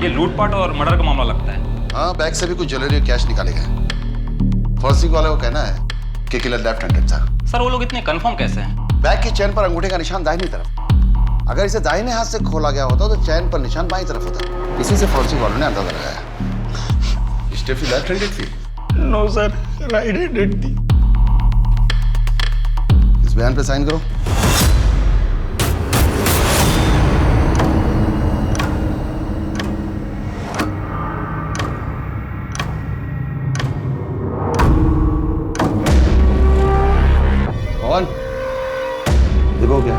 S15: ये लूटपाट और मर्डर का मामला लगता है।
S16: हाँ, बैग से भी कुछ ज्वेलरी और कैश निकाले गए। फॉरेंसिक वाले को कहना है कि किलर लेफ्ट हैंडेड था।
S15: सर वो लोग इतने कंफर्म कैसे हैं?
S16: बैग की चेन पर अंगूठे का निशान दाहिनी तरफ। अगर इसे दाहिने हाथ से खोला गया होता तो चेन पर निशान बाईं तरफ होता। इसी से फॉरेंसिक वालों ने अंदाजा लगाया। स्टेफी लेफ्ट हैंडेड थी?
S13: नो सर, राइट हैंडेड थी।
S16: इस बयान पे साइन करो। कौन? देखो क्या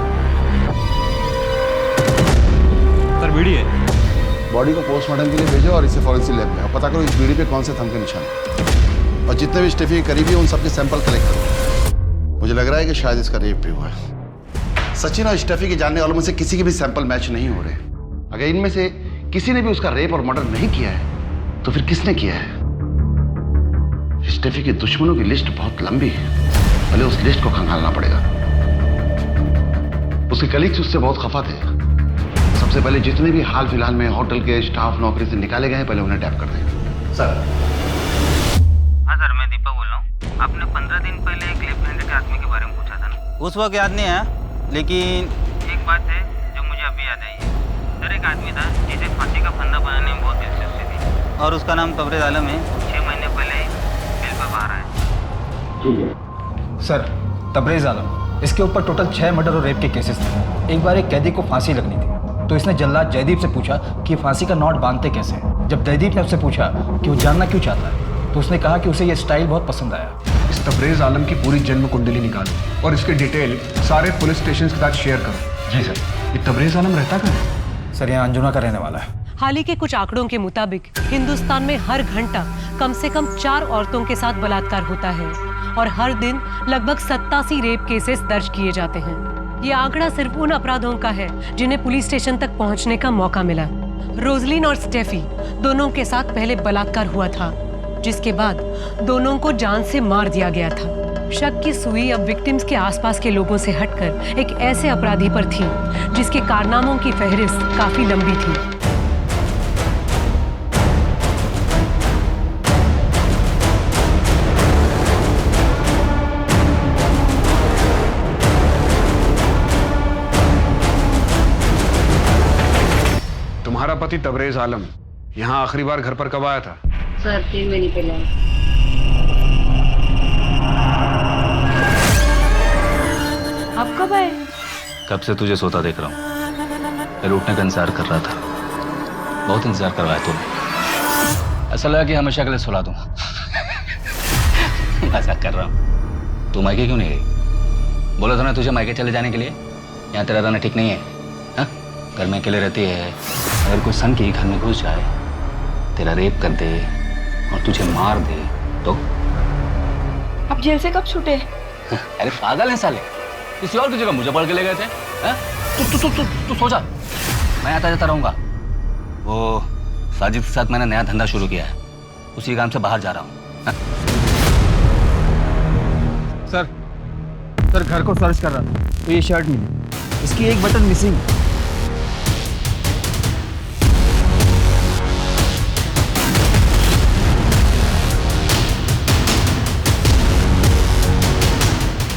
S15: सर बीड़ी है।
S16: बॉडी को पोस्टमार्टम के लिए भेजो और इसे फॉरेंसिक लैब में और पता करो इस बीड़ी पे कौन से थंब के निशान हैं। और जितने भी स्टेफी के करीबी हैं उन सबके सैंपल कलेक्ट करो। मुझे लग रहा है कि शायद इसका रेप भी हुआ है। सचिन और स्टेफी के जानने वालों में से किसी के भी सैंपल मैच नहीं हो रहे। अगर इनमें से किसी ने भी उसका रेप और मर्डर नहीं किया है तो फिर किसने किया है? स्टेफी के दुश्मनों की लिस्ट बहुत लंबी है। पहले उस लिस्ट को खंगालना पड़ेगा। उसके कलीग्स उससे बहुत खफा थे। सबसे पहले जितने भी हाल फिलहाल में होटल के स्टाफ नौकरी से निकाले गए हैं पहले उन्हें टैप कर दें। सर।
S17: हाँ सर, मैं दीपक बोल रहा हूँ। आपने 15 दिन पहले एक लेफ्ट हैंडेड आदमी के बारे में पूछा था ना? उस वक्त याद नहीं है, लेकिन एक बात है जो मुझे अभी याद आई है। सर एक आदमी था जिसे फांसी का फंदा बनाने में बहुत दिलचस्पी थी और उसका नाम तबरेज आलम है। 6 महीने पहले जेल पर बाहर आया।
S8: ठीक है सर, तबरेज आलम, इसके ऊपर टोटल 6 मर्डर और रेप के केसेस थे। एक बार एक कैदी को फांसी लगनी थी तो इसने जल्लाद जयदीप से पूछा कि फांसी का नॉट बांधते कैसे। जब जयदीप ने उससे पूछा कि वो जानना क्यों चाहता है तो उसने कहा कि उसे ये स्टाइल बहुत पसंद आया।
S10: इस तबरेज आलम की पूरी जन्म कुंडली निकालो और इसके डिटेल सारे पुलिस स्टेशन के साथ शेयर करो।
S8: जी सर।
S10: ये तबरेज आलम रहता कहाँ है?
S8: सर यहाँ अंजुना का रहने वाला है।
S2: हाल ही के कुछ आंकड़ों के मुताबिक हिंदुस्तान में हर घंटा कम से कम 4 औरतों के साथ बलात्कार होता है और हर दिन लगभग 87 रेप केसेस दर्ज किए जाते हैं। ये आंकड़ा सिर्फ उन अपराधों का है जिन्हें पुलिस स्टेशन तक पहुंचने का मौका मिला। रोजलिन और स्टेफी दोनों के साथ पहले बलात्कार हुआ था, जिसके बाद दोनों को जान से मार दिया गया था। शक की सुई अब विक्टिम्स के आसपास के लोगों से हटकर एक ऐसे अपराधी पर थी जिसके कारनामों की फहरिस्त काफी लंबी थी।
S10: तुम्हारा पति तबरेज आलम यहाँ आखिरी बार घर पर कब आया था?
S18: सर 3 महीने पहले।
S5: आप कब आए?
S17: कब से तुझे सोता देख रहा हूँ। फिर उठने का इंतजार कर रहा था। बहुत इंतजार करवाया तूने। ऐसा लगा कि हमेशा के लिए सुला दूंगा। मजाक कर रहा हूँ। तू मायके क्यों नहीं गई? बोला था ना तुझे मायके चले जाने के लिए। यहाँ तेरा रहना ठीक नहीं है। हाँ? घर में अकेले रहती है। अगर कोई सन की घर में घुस जाए, तेरा रेप कर दे और तुझे मार दे तो?
S14: आप जेल से कब छूटे?
S17: अरे पागल है साले, किसी और की जगह मुझे पढ़ के ले गए थे। तू सो जा, मैं आता जाता रहूंगा। वो साजिद के साथ मैंने नया धंधा शुरू किया है, उसी काम से बाहर जा रहा हूँ।
S4: सर घर को सर्च कर रहा था तो ये शर्ट मिली, इसकी एक बटन मिसिंग।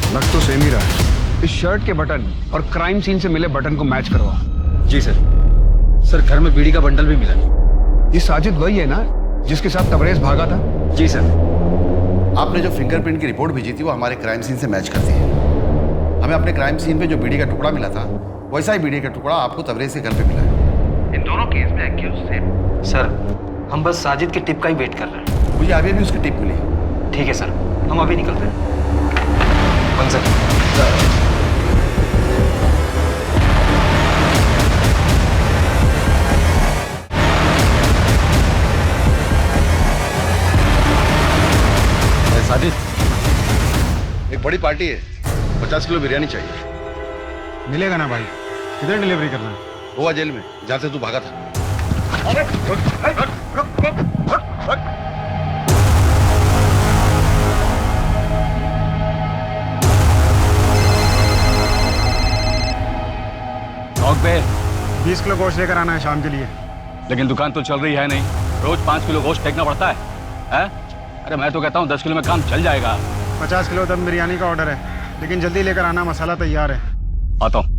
S10: लग तो सेम ही रहा है। इस शर्ट के बटन और क्राइम सीन से मिले बटन को मैच करवाओ।
S8: जी सर। सर घर में बीड़ी का बंडल भी मिला।
S10: ये साजिद वही है ना जिसके साथ तबरेज भागा था?
S16: जी सर। आपने जो फिंगरप्रिंट की रिपोर्ट भेजी थी वो हमारे क्राइम सीन से मैच करती है। हमें अपने क्राइम सीन पे जो बीड़ी का टुकड़ा मिला था वैसा ही बीड़ी का टुकड़ा आपको तबरेज के घर पे मिला है। इन दोनों केस में एक्यूज सेम।
S8: सर हम बस साजिद की टिप का ही वेट कर रहे हैं।
S16: मुझे अभी भी उसकी टिप मिली।
S8: ठीक है सर, हम अभी निकलते हैं। सर
S16: साजिद, एक बड़ी पार्टी है, 50 किलो बिरयानी चाहिए।
S13: मिलेगा ना भाई? किधर डिलीवरी करना है?
S16: गोवा जेल में, जहाँ से तू भागा था।
S13: पे 20 किलो गोश्त लेकर आना है शाम के लिए।
S18: लेकिन दुकान तो चल रही है नहीं, रोज 5 किलो गोश्त फेंकना पड़ता है? अरे मैं तो कहता हूँ 10 किलो में काम चल जाएगा।
S13: 50 किलो दम बिरयानी का ऑर्डर है, लेकिन जल्दी लेकर आना, मसाला तैयार है।
S18: आता हूँ।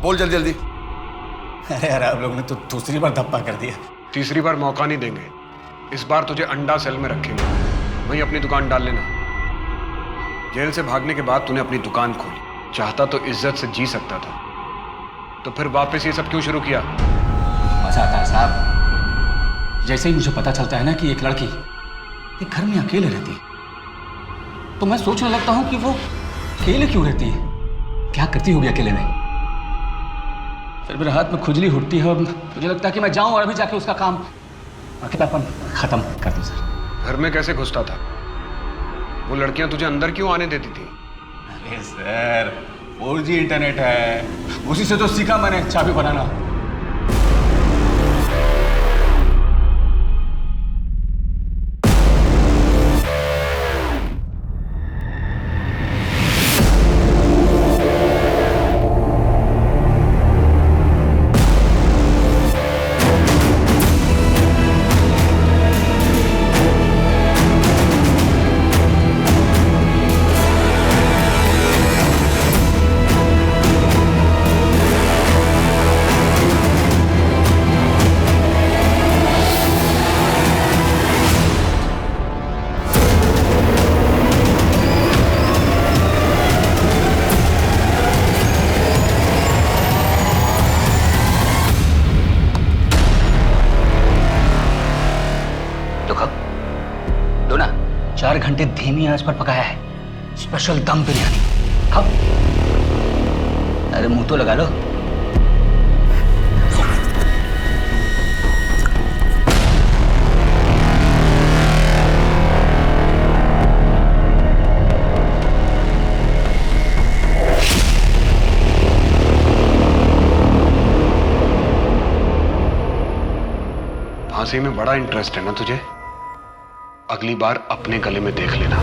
S16: बोल जल्दी जल्दी।
S13: अरे यार आप लोगों ने तो दूसरी बार धप्पा कर दिया।
S10: तीसरी बार मौका नहीं देंगे। इस बार तुझे अंडा सेल में रखेंगे, वहीं अपनी दुकान डाल लेना। जेल से भागने के बाद तूने अपनी दुकान खोली, चाहता तो इज्जत से जी सकता था, तो फिर वापस ये सब क्यों शुरू किया?
S18: मजा आता है साहब। जैसे ही मुझे पता चलता है ना कि एक लड़की एक घर में अकेले रहती है, तो मैं सोचने लगता हूँ कि वो अकेले क्यों रहती है, क्या करती होगी अकेले में। फिर मेरे हाथ में खुजली उठती है और मुझे लगता है कि मैं जाऊं और अभी जाके उसका काम अकेलापन खत्म कर दूं। सर
S10: घर में कैसे घुसता था? वो लड़कियां तुझे अंदर क्यों आने देती थी?
S18: अरे सर 4G इंटरनेट है, उसी से तो सीखा मैंने चाबी बनाना। लो ना, 4 घंटे धीमी आंच पर पकाया है, स्पेशल दम बिरयानी। खाओ। अरे मुंह तो लगा लो।
S10: फांसी में बड़ा इंटरेस्ट है ना तुझे? अगली बार अपने गले में देख लेना।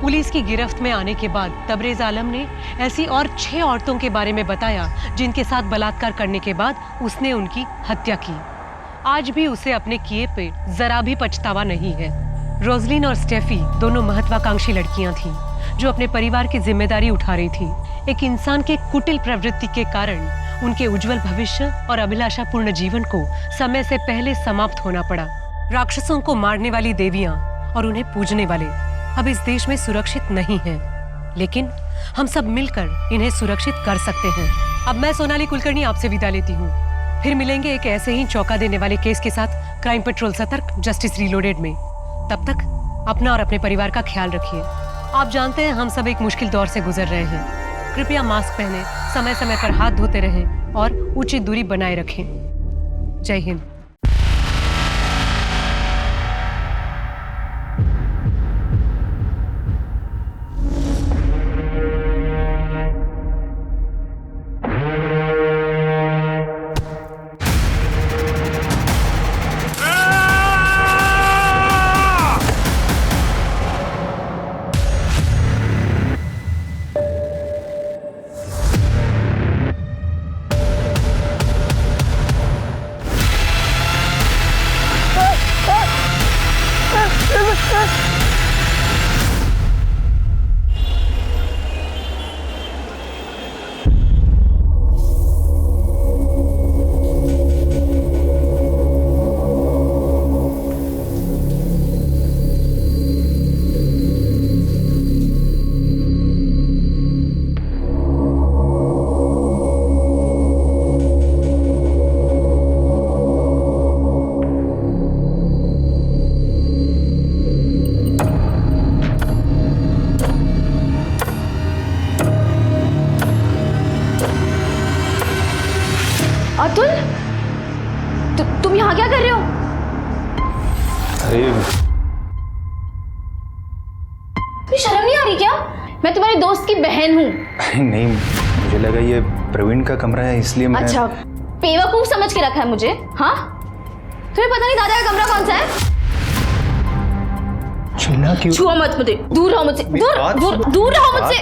S2: पुलिस की गिरफ्त में आने के बाद तबरेज आलम ने ऐसी और 6 औरतों के बारे में बताया जिनके साथ बलात्कार करने के बाद उसने उनकी हत्या की। आज भी उसे अपने किए पे जरा भी पछतावा नहीं है। रोजलिन और स्टेफी दोनों महत्वाकांक्षी लड़कियां थीं जो अपने परिवार की जिम्मेदारी उठा रही थीं। एक इंसान के कुटिल प्रवृत्ति के कारण उनके उज्जवल भविष्य और अभिलाषापूर्ण जीवन को समय से पहले समाप्त होना पड़ा। राक्षसों को मारने वाली देवियां और उन्हें पूजने वाले अब इस देश में सुरक्षित नहीं हैं, लेकिन हम सब मिलकर इन्हें सुरक्षित कर सकते हैं। अब मैं सोनाली कुलकर्णी आपसे विदा लेती हूँ। फिर मिलेंगे एक ऐसे ही चौंका देने वाले केस के साथ क्राइम पेट्रोल सतर्क जस्टिस रीलोडेड में। तब तक अपना और अपने परिवार का ख्याल रखिए। आप जानते हैं हम सब एक मुश्किल दौर से गुजर रहे हैं। कृपया मास्क पहने, समय समय पर हाथ धोते रहें और उचित दूरी बनाए रखें। जय हिंद।
S11: अतुल, तुम यहाँ क्या कर रहे हो?
S19: अरे
S11: तुम्हें शर्म नहीं आ रही क्या? मैं तुम्हारे दोस्त की बहन हूँ।
S19: नहीं, मुझे लगा ये प्रवीण का कमरा है इसलिए मैं।
S11: अच्छा, बेवकूफ समझ के रखा है मुझे? हाँ, तुम्हें पता नहीं दादा का कमरा कौन सा है?
S19: छूना क्यों?
S11: छुआ मत मुझे, दूर रहो मुझसे, दूर रहो मुझसे।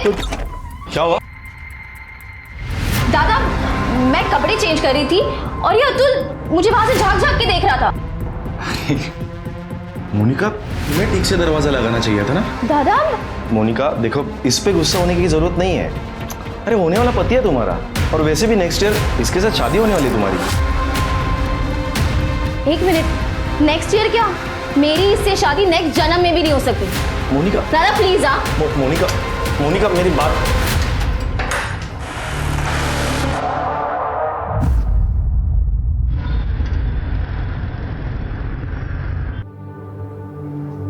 S19: क्या हुआ?
S11: दादा, मैं कपड़े चेंज कर रही थी और ये अतुल मुझे वहां से झांक झांक के देख रहा था।
S19: मोनिका, तुम्हें ठीक से दरवाजा लगाना चाहिए था ना।
S11: दादा,
S19: मोनिका देखो, इस पे गुस्सा होने की जरूरत नहीं है। अरे होने वाला पति है तुम्हारा, और वैसे भी नेक्स्ट ईयर इसके साथ शादी होने वाली तुम्हारी।
S11: एक मिनट, नेक्स्ट ईयर क्या? मेरी इससे शादी नेक्स्ट जन्म में भी नहीं हो सकती।
S19: मोनिका
S11: दादा प्लीज।
S19: मोनिका मेरी बात।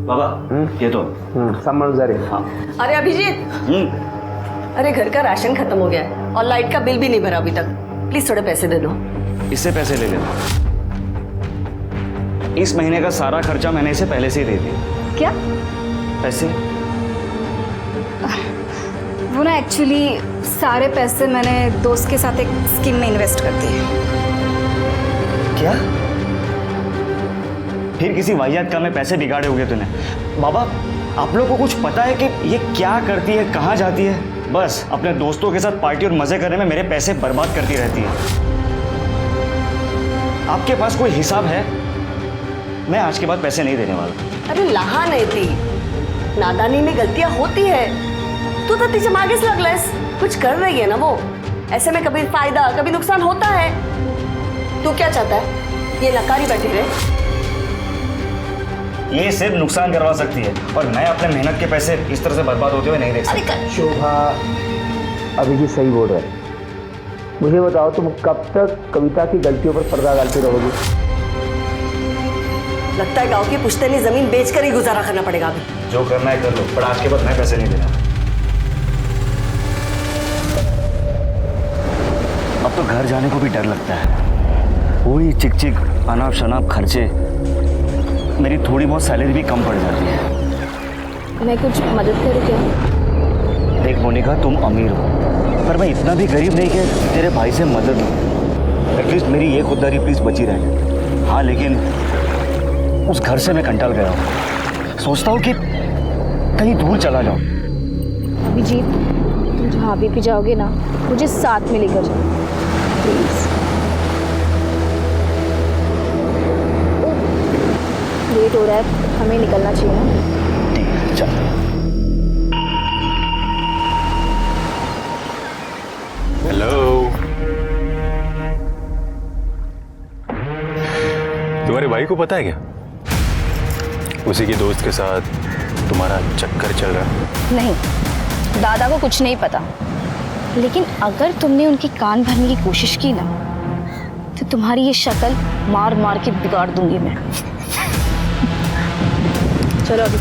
S19: बाबा, ये तो
S4: समझ रहे। हाँ।
S20: अरे अभिजीत, अरे घर का राशन खत्म हो गया है और लाइट का बिल भी नहीं भरा अभी तक। प्लीज थोड़े पैसे दे दो।
S19: इससे पैसे ले लेना। इस महीने का सारा खर्चा मैंने इसे पहले से ही दे दिया।
S11: क्या?
S19: पैसे?
S11: वो ना एक्चुअली सारे पैसे मैंने दोस्त के साथ एक स्कीम में इन्वेस्ट कर दिए।
S19: क्या? फिर किसी वाहियात काम में पैसे बिगाड़े होंगे तूने। बाबा, आप लोग को कुछ पता है कि ये क्या करती है, कहाँ जाती है? बस अपने दोस्तों के साथ पार्टी और मजे करने में मेरे पैसे बर्बाद करती रहती है। आपके पास कोई हिसाब है? मैं आज के बाद पैसे नहीं देने वाला।
S20: अरे लहा नहीं थी, नादानी में गलतियां होती है। तू तो तीसरे आगे से लगलस, कुछ कर रही है ना वो। ऐसे में कभी फायदा कभी नुकसान होता है। तू क्या चाहता है? ये नकारी बैठी रहे?
S19: ये सिर्फ नुकसान करवा सकती है, और मैं अपने मेहनत के पैसे इस तरह से बर्बाद होते हुए नहीं देख सकता।
S4: शोभा, अभिजीत सही बोल रहा है। मुझे बताओ, तुम कब तक कविता की गलतियों पर पर्दा डालती रहोगी?
S20: लगता है गांव की पुश्तैनी जमीन बेचकर ही गुजारा करना पड़ेगा अभी।
S19: जो करना है कर लो, पर आज के बाद मैं पैसे नहीं देना। अब तो घर जाने को भी डर लगता है। वही चिक चिक अनाप शनाप खर्चे, मेरी थोड़ी बहुत सैलरी भी कम पड़ जाती है।
S11: मैं कुछ मदद करूँ क्या?
S19: देख मोनिका, तुम अमीर हो, पर मैं इतना भी गरीब नहीं कि तेरे भाई से मदद लूँ। एटलीस्ट मेरी ये खुददारी प्लीज बची रहे। हाँ, लेकिन उस घर से मैं कंटाल गया हूँ। सोचता हूँ कि कहीं दूर चला जाऊँ।
S11: अभिजीत, तुम जहाँ भी जाओगे ना, मुझे साथ में लेकर जाओ प्लीज। लेट हो रहा है, हमें निकलना चाहिए ना।
S19: ठीक है, चल।
S15: हेलो, तुम्हारे भाई को पता है क्या? उसी के दोस्त के साथ तुम्हारा चक्कर चल रहा है?
S11: नहीं, दादा को कुछ नहीं पता, लेकिन अगर तुमने उनकी कान भरने की कोशिश की ना, तो तुम्हारी ये शक्ल मार मार के बिगाड़ दूंगी मैं। चलो अभी।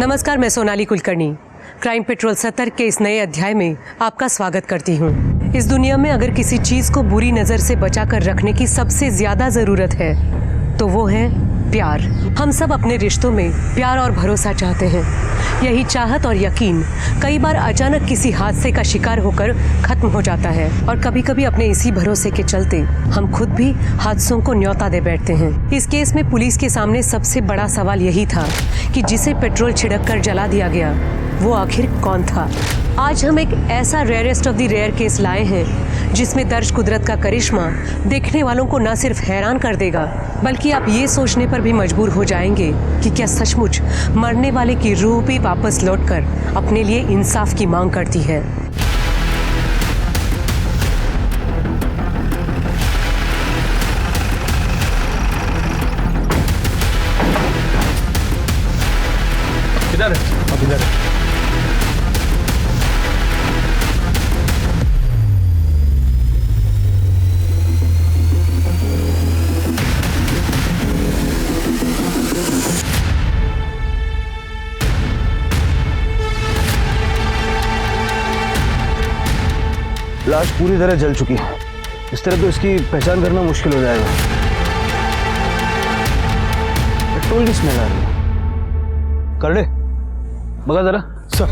S2: नमस्कार, मैं सोनाली कुलकर्णी क्राइम पेट्रोल 70 के इस नए अध्याय में आपका स्वागत करती हूँ। इस दुनिया में अगर किसी चीज को बुरी नजर से बचाकर रखने की सबसे ज्यादा जरूरत है तो वो है प्यार। हम सब अपने रिश्तों में प्यार और भरोसा चाहते हैं। यही चाहत और यकीन कई बार अचानक किसी हादसे का शिकार होकर खत्म हो जाता है, और कभी कभी अपने इसी भरोसे के चलते हम खुद भी हादसों को न्योता दे बैठते हैं। इस केस में पुलिस के सामने सबसे बड़ा सवाल यही था कि जिसे पेट्रोल छिड़क कर जला दिया गया वो आखिर कौन था। आज हम एक ऐसा rarest of the rare case लाए हैं जिसमें दर्ज कुदरत का करिश्मा देखने वालों को न सिर्फ हैरान कर देगा, बल्कि आप ये सोचने पर भी मजबूर हो जाएंगे कि क्या सचमुच मरने वाले की रूह भी वापस लौटकर अपने लिए इंसाफ की मांग करती है।
S3: किधर है?
S13: अब इधर है।
S19: लाश पूरी तरह जल चुकी है। इस तरह तो इसकी पहचान करना मुश्किल हो जाएगा। पेट्रोल की स्मेल आ रही है। कर ले, बगा जरा।
S13: सर।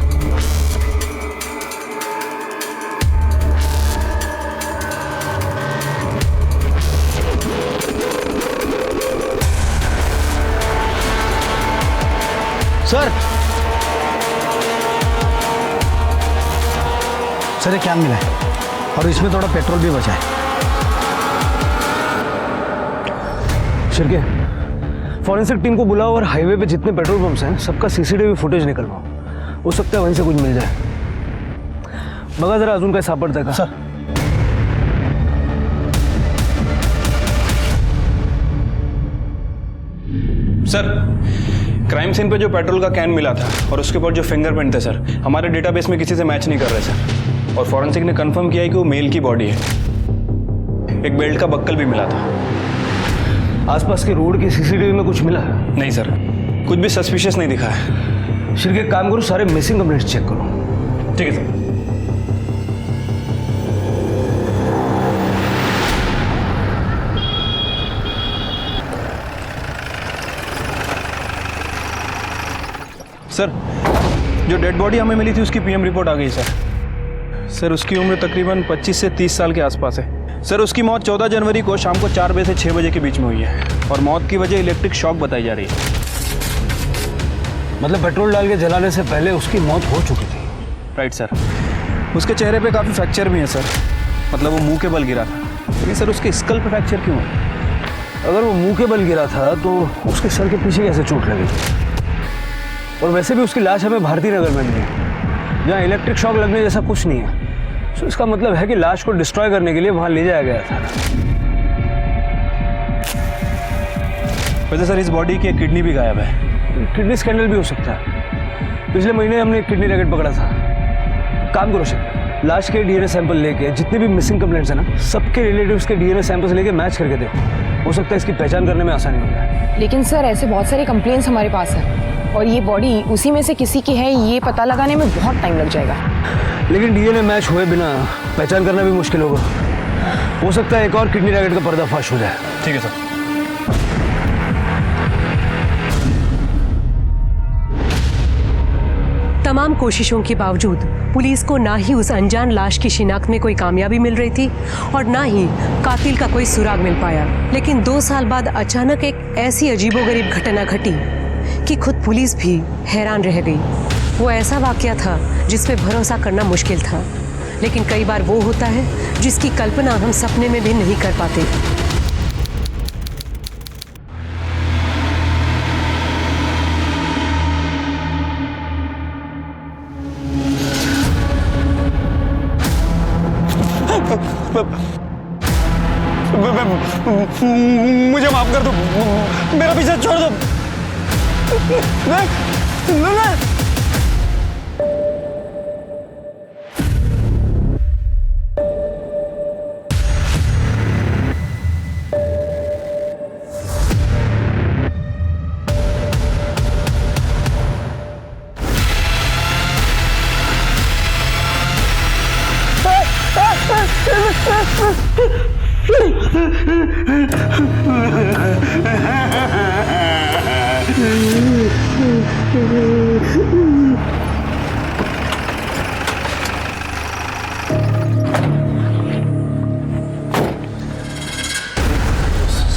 S12: सर ये क्या मिला है और इसमें थोड़ा पेट्रोल भी बचा है।
S19: शिरके, फॉरेंसिक टीम को बुलाओ और हाईवे पे जितने पेट्रोल पंप्स हैं सबका सीसीटीवी फुटेज निकलवाओ। हो सकता है वहीं से कुछ मिल जाए। बघा जरा अजून काय सापडतंय का?
S13: सर।
S15: सर, क्राइम सीन पे जो पेट्रोल का कैन मिला था और उसके ऊपर जो फिंगरप्रिंट थे सर, हमारे डेटाबेस में किसी से मैच नहीं कर रहे सर। और फॉरेंसिक ने कंफर्म किया है कि वो मेल की बॉडी है। एक बेल्ट का बक्कल भी मिला था।
S19: आसपास के रोड की सीसीटीवी में कुछ मिला?
S15: नहीं सर, कुछ भी सस्पिशियस नहीं दिखा है।
S19: शिरके, काम करो, सारे मिसिंग कंप्लेंट्स चेक करो।
S15: ठीक है सर। सर, जो डेड बॉडी हमें मिली थी उसकी पीएम रिपोर्ट आ गई सर। सर, उसकी उम्र तकरीबन 25 से 30 साल के आसपास है। सर, उसकी मौत 14 जनवरी को शाम को 4 बजे से 6 बजे के बीच में हुई है और मौत की वजह इलेक्ट्रिक शॉक बताई जा रही है।
S19: मतलब पेट्रोल डाल के जलाने से पहले उसकी मौत हो चुकी थी?
S15: Right sir. उसके चेहरे पे काफ़ी फ्रैक्चर भी है सर, मतलब वो मुंह के बल गिरा था। लेकिन सर, उसके स्कल पे फ्रैक्चर क्यों है?
S19: अगर वो मुंह के बल गिरा था तो उसके सर के पीछे कैसे चोट लगी? और वैसे भी उसकी लाश हमें भारती नगर में मिली, जहाँ इलेक्ट्रिक शॉक लगने जैसा कुछ नहीं है। तो इसका मतलब है कि लाश को डिस्ट्रॉय करने के लिए वहां ले जाया गया था।
S15: वैसे सर, इस बॉडी की एक किडनी भी गायब है।
S19: किडनी स्कैंडल भी हो सकता है। पिछले महीने हमने एक किडनी रैकेट पकड़ा था। काम करो शिव, लाश के डीएनए सैंपल लेके जितने भी मिसिंग कंप्लेंट्स है ना, सबके रिलेटिव्स के डीएनए सैंपल्स लेके मैच करके देखो। हो सकता है इसकी पहचान करने में आसानी हो जाए।
S7: लेकिन सर, ऐसे बहुत सारी कंप्लेंट्स हमारे पास है और ये बॉडी उसी में से किसी की है, ये पता लगाने में बहुत टाइम लग जाएगा।
S19: लेकिन डीएनए मैच हुए बिना पहचान करना भी मुश्किल होगा। हो सकता है एक और किडनी रैकेट का पर्दाफाश हो जाए।
S15: ठीक है सर।
S2: तमाम कोशिशों के बावजूद पुलिस को ना ही उस अनजान लाश की शिनाख्त में कोई कामयाबी मिल रही थी और ना ही कातिल का कोई सुराग मिल पाया। लेकिन 2 साल बाद अचानक एक ऐसी अजीबोगरीब घटना घटी कि खुद पुलिस भी हैरान रह गई। वो ऐसा वाकया था जिस पे भरोसा करना मुश्किल था, लेकिन कई बार वो होता है जिसकी कल्पना हम सपने में भी नहीं कर पाते।
S13: मुझे माफ कर दो, मेरा पीछा छोड़ दो। नहीं।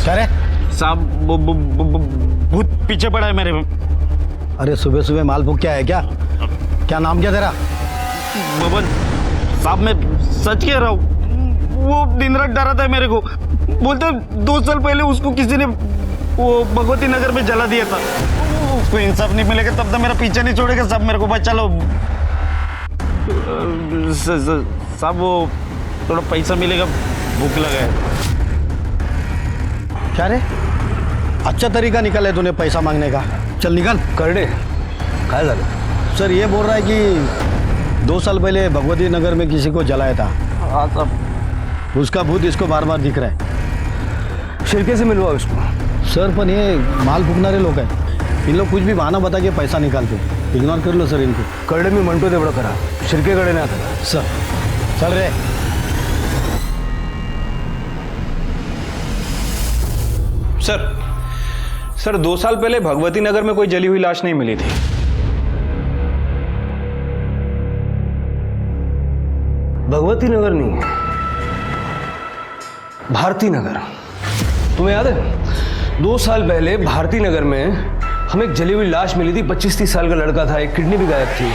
S12: क्या रे
S13: साहब, भूत पीछे पड़ा है मेरे।
S12: अरे सुबह सुबह माल भूख क्या है क्या? क्या नाम क्या तेरा?
S13: बबन साहब, मैं सच कह रहा हूँ। वो दिन रात डरा था मेरे को। बोलते 2 साल पहले उसको किसी ने वो भगवती नगर में जला दिया था। उसको इंसाफ नहीं मिलेगा तब तक मेरा पीछा नहीं छोड़ेगा। साहब मेरे को बचा लो। साहब वो थोड़ा पैसा मिलेगा, भूख लगा है।
S12: क्या रे, अच्छा तरीका निकाला है तूने पैसा मांगने का। चल निकल।
S19: करडे,
S12: काय झालं? सर ये बोल रहा है कि 2 साल पहले भगवती नगर में किसी को जलाया था।
S13: हाँ साहब।
S12: उसका भूत इसको बार बार दिख रहा है।
S13: शिरके से मिलवा उसको।
S12: सर पर ये माल फूकनारे लोग हैं, इन लोग कुछ भी बहाना बता के पैसा निकालते, इग्नोर कर लो सर इनको।
S13: कळडे मी म्हणतो तेवढं करा, शिरकेकडे नाही आता।
S12: सर चल रे।
S15: सर 2 साल पहले भगवती नगर में कोई जली हुई लाश नहीं मिली थी।
S13: भगवती नगर नहीं, भारती नगर। तुम्हें याद है 2 साल पहले भारती नगर में हमें एक जली हुई लाश मिली थी। 25-30 साल का लड़का था, एक किडनी भी गायब थी।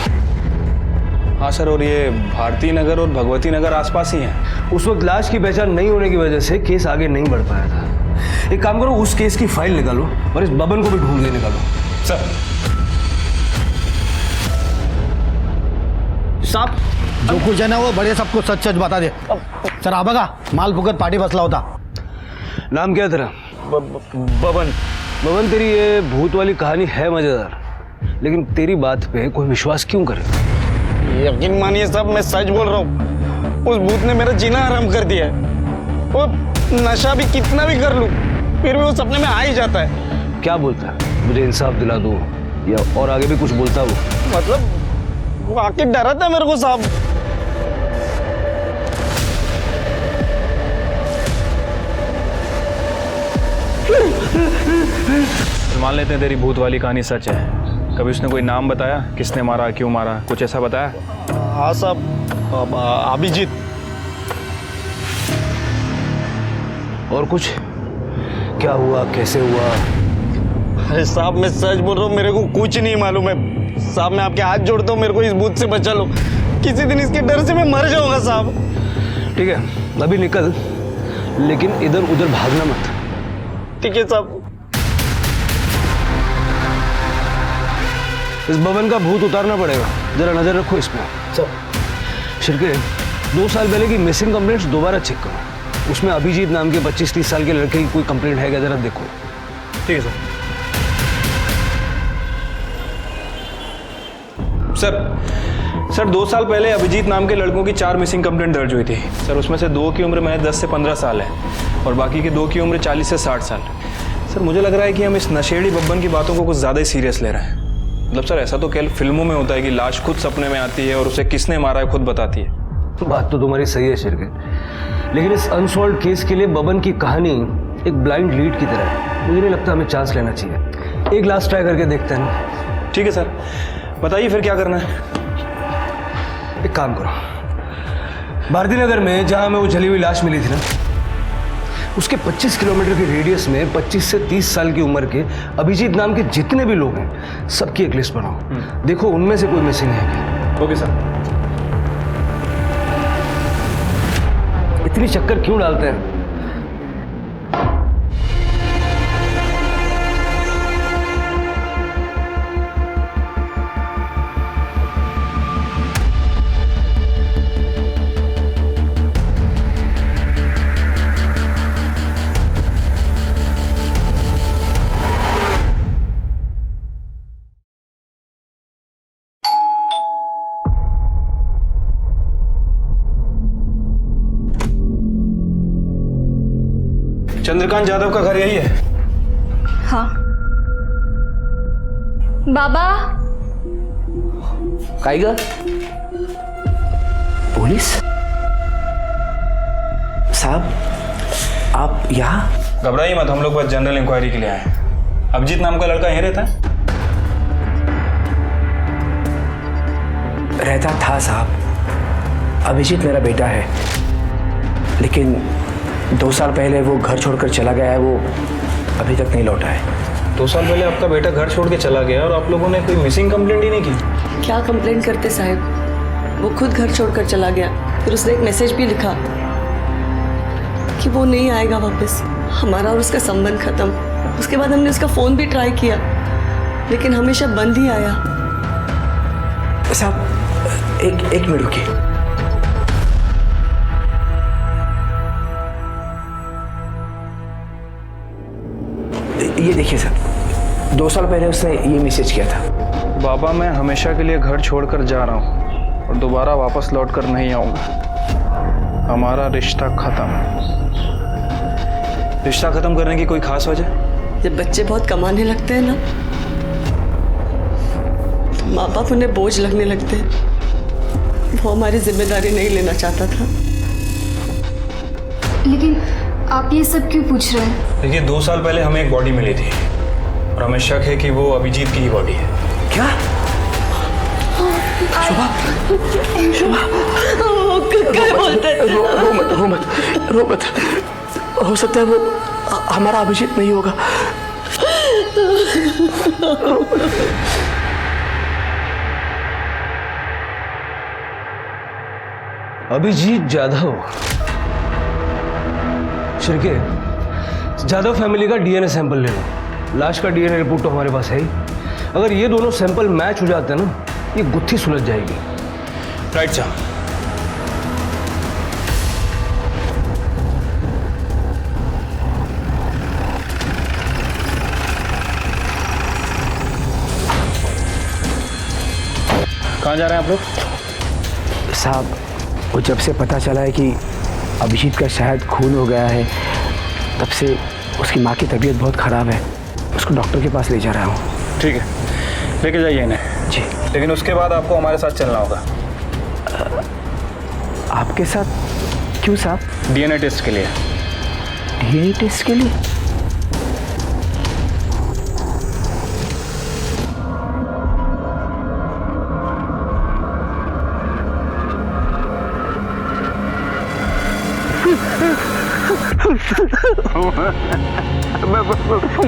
S15: हाँ सर, और ये भारती नगर और भगवती नगर आसपास ही हैं।
S13: उस वक्त लाश की पहचान नहीं होने की वजह से केस आगे नहीं बढ़ पाया था। एक काम करो, उस केस की फाइल निकालो और इस बबन को भी ढूंढ के निकालो।
S15: सर
S12: साहब जो कुछ है ना वो बड़े सबको सच सच बता दे। सर आ बघा माल फुकट पार्टी बसला होता।
S13: नाम क्या है तेरा? बबन। बबन, तेरी ये भूत वाली कहानी है मजेदार, लेकिन तेरी बात पे कोई विश्वास क्यों करे?
S1: यकीन मानिए साहब, मैं सच बोल रहा हूँ। उस भूत ने मेरा जीना हराम कर दिया है। वो नशा भी कितना भी कर लूं, फिर भी वो सपने में आ ही जाता है।
S13: क्या बोलता है? मुझे इंसाफ दिला दो, या और आगे भी कुछ बोलता वो?
S1: मतलब वो आके डराता है मेरे को साहब।
S15: मान लेते हैं तेरी भूत वाली कहानी सच है। कभी उसने कोई नाम बताया, किसने मारा, क्यों मारा, कुछ ऐसा बताया?
S1: हाँ साहब, अभिजीत।
S13: और कुछ? क्या हुआ, कैसे हुआ?
S1: अरे साहब मैं सच बोल रहा हूँ, मेरे को कुछ नहीं मालूम है साहब। मैं आपके हाथ जोड़ता हूँ, मेरे को इस भूत से बचा लो। किसी दिन इसके डर से मैं मर जाऊंगा साहब।
S13: ठीक है, अभी निकल, लेकिन इधर उधर भागना मत।
S1: ठीक है साहब।
S13: इस भवन का भूत उतारना पड़ेगा, जरा नजर रखो इसमें। शिरके, 2 साल पहले की मिसिंग कंप्लेंट्स दोबारा चेक करो। उसमें अभिजीत नाम के 25-30 साल के लड़के की कोई कंप्लेंट है क्या, जरा देखो।
S15: ठीक है सर 2 साल पहले अभिजीत नाम के लड़कों की 4 मिसिंग कंप्लेंट दर्ज हुई थी सर। उसमें से 2 की उम्र महज 10 से 15 साल है और बाकी के 2 की उम्र 40 से 60 साल। सर मुझे लग रहा है कि हम इस नशेड़ी बब्बन की बातों को कुछ ज़्यादा ही सीरियस ले रहे हैं। मतलब सर ऐसा तो केवल फिल्मों में होता है कि लाश खुद सपने में आती है और उसे किसने मारा है खुद बताती है।
S13: बात तो तुम्हारी सही है शिरके, लेकिन इस अनसॉल्व्ड केस के लिए बबन की कहानी एक ब्लाइंड लीड की तरह है। मुझे नहीं लगता हमें चांस लेना चाहिए। एक लास्ट ट्राई करके देखते हैं ना।
S15: ठीक है सर, बताइए फिर क्या करना है।
S13: एक काम करो, भारती नगर में जहां में वो जली हुई लाश मिली थी ना, उसके 25 किलोमीटर के रेडियस में 25 से 30 साल की उम्र के अभिजीत नाम के जितने भी लोग हैं सबकी एक लिस्ट बनाओ। देखो उनमें से कोई मिसिंग है क्या।
S15: Okay sir.
S13: इतनी चक्कर क्यों डालते हैं?
S15: चंद्रकांत यादव का घर यही है?
S14: हाँ। बाबा।
S8: काइगर पुलिस साहब, आप यहाँ?
S15: घबराइए मत, हम लोग बस जनरल इंक्वायरी के लिए आए हैं। अभिजीत नाम का लड़का यहीं रहता है?
S8: रहता था साहब। अभिजीत मेरा बेटा है, लेकिन 2 साल पहले वो घर छोड़कर चला गया है। वो अभी तक नहीं लौटा है।
S15: 2 साल पहले आपका बेटा घर छोड़ के चला गया और आप लोगों ने कोई मिसिंग कंप्लेंट ही नहीं की?
S20: क्या कंप्लेंट करते साहब, वो खुद घर छोड़कर चला गया। फिर उसने एक मैसेज भी लिखा कि वो नहीं आएगा वापस। हमारा और उसका संबंध खत्म। उसके बाद हमने उसका फ़ोन भी ट्राई किया, लेकिन हमेशा बंद ही आया।
S8: साहब एक मिनट रुकिए। ये देखिए सर, 2 साल पहले उसने ये मैसेज किया था।
S15: बाबा, मैं हमेशा के लिए घर छोड़कर जा रहा हूँ और दोबारा वापस लौटकर नहीं आऊँगा। हमारा रिश्ता खत्म।
S19: रिश्ता खत्म करने की कोई खास वजह?
S20: जब बच्चे बहुत कमाने लगते हैं ना, तो माँ बाप उन्हें बोझ लगने लगते हैं। वो हमारी जिम्मेदारी नहीं लेना चाहता था।
S14: लेकिन आप ये सब क्यों पूछ रहे हैं?
S15: देखिए, 2 साल पहले हमें एक बॉडी मिली थी और हमें शक है कि वो अभिजीत की ही बॉडी है।
S20: क्या? क्या बोलते हैं?
S21: रो मत। हो सकता है वो हमारा अभिजीत नहीं होगा।
S22: अभिजीत जाधव? शिर्के, जाधव फैमिली का डीएनए सैंपल ले लो। लाश का डीएनए रिपोर्ट तो हमारे पास है ही। अगर ये दोनों सैंपल मैच हो जाते हैं ना, ये गुत्थी सुलझ जाएगी।
S15: राइट साहब। कहाँ जा रहे हैं आप लोग?
S21: साहब, वो जब से पता चला है कि अभिजीत का शायद खून हो गया है, तब से उसकी माँ की तबीयत बहुत ख़राब है। उसको डॉक्टर के पास ले जा रहा हूँ।
S15: ठीक है, लेके जाइए इन्हें।
S21: जी।
S15: लेकिन उसके बाद आपको हमारे साथ चलना होगा।
S21: आपके साथ? क्यों साहब?
S15: डीएनए टेस्ट के लिए।
S21: डीएनए टेस्ट के लिए?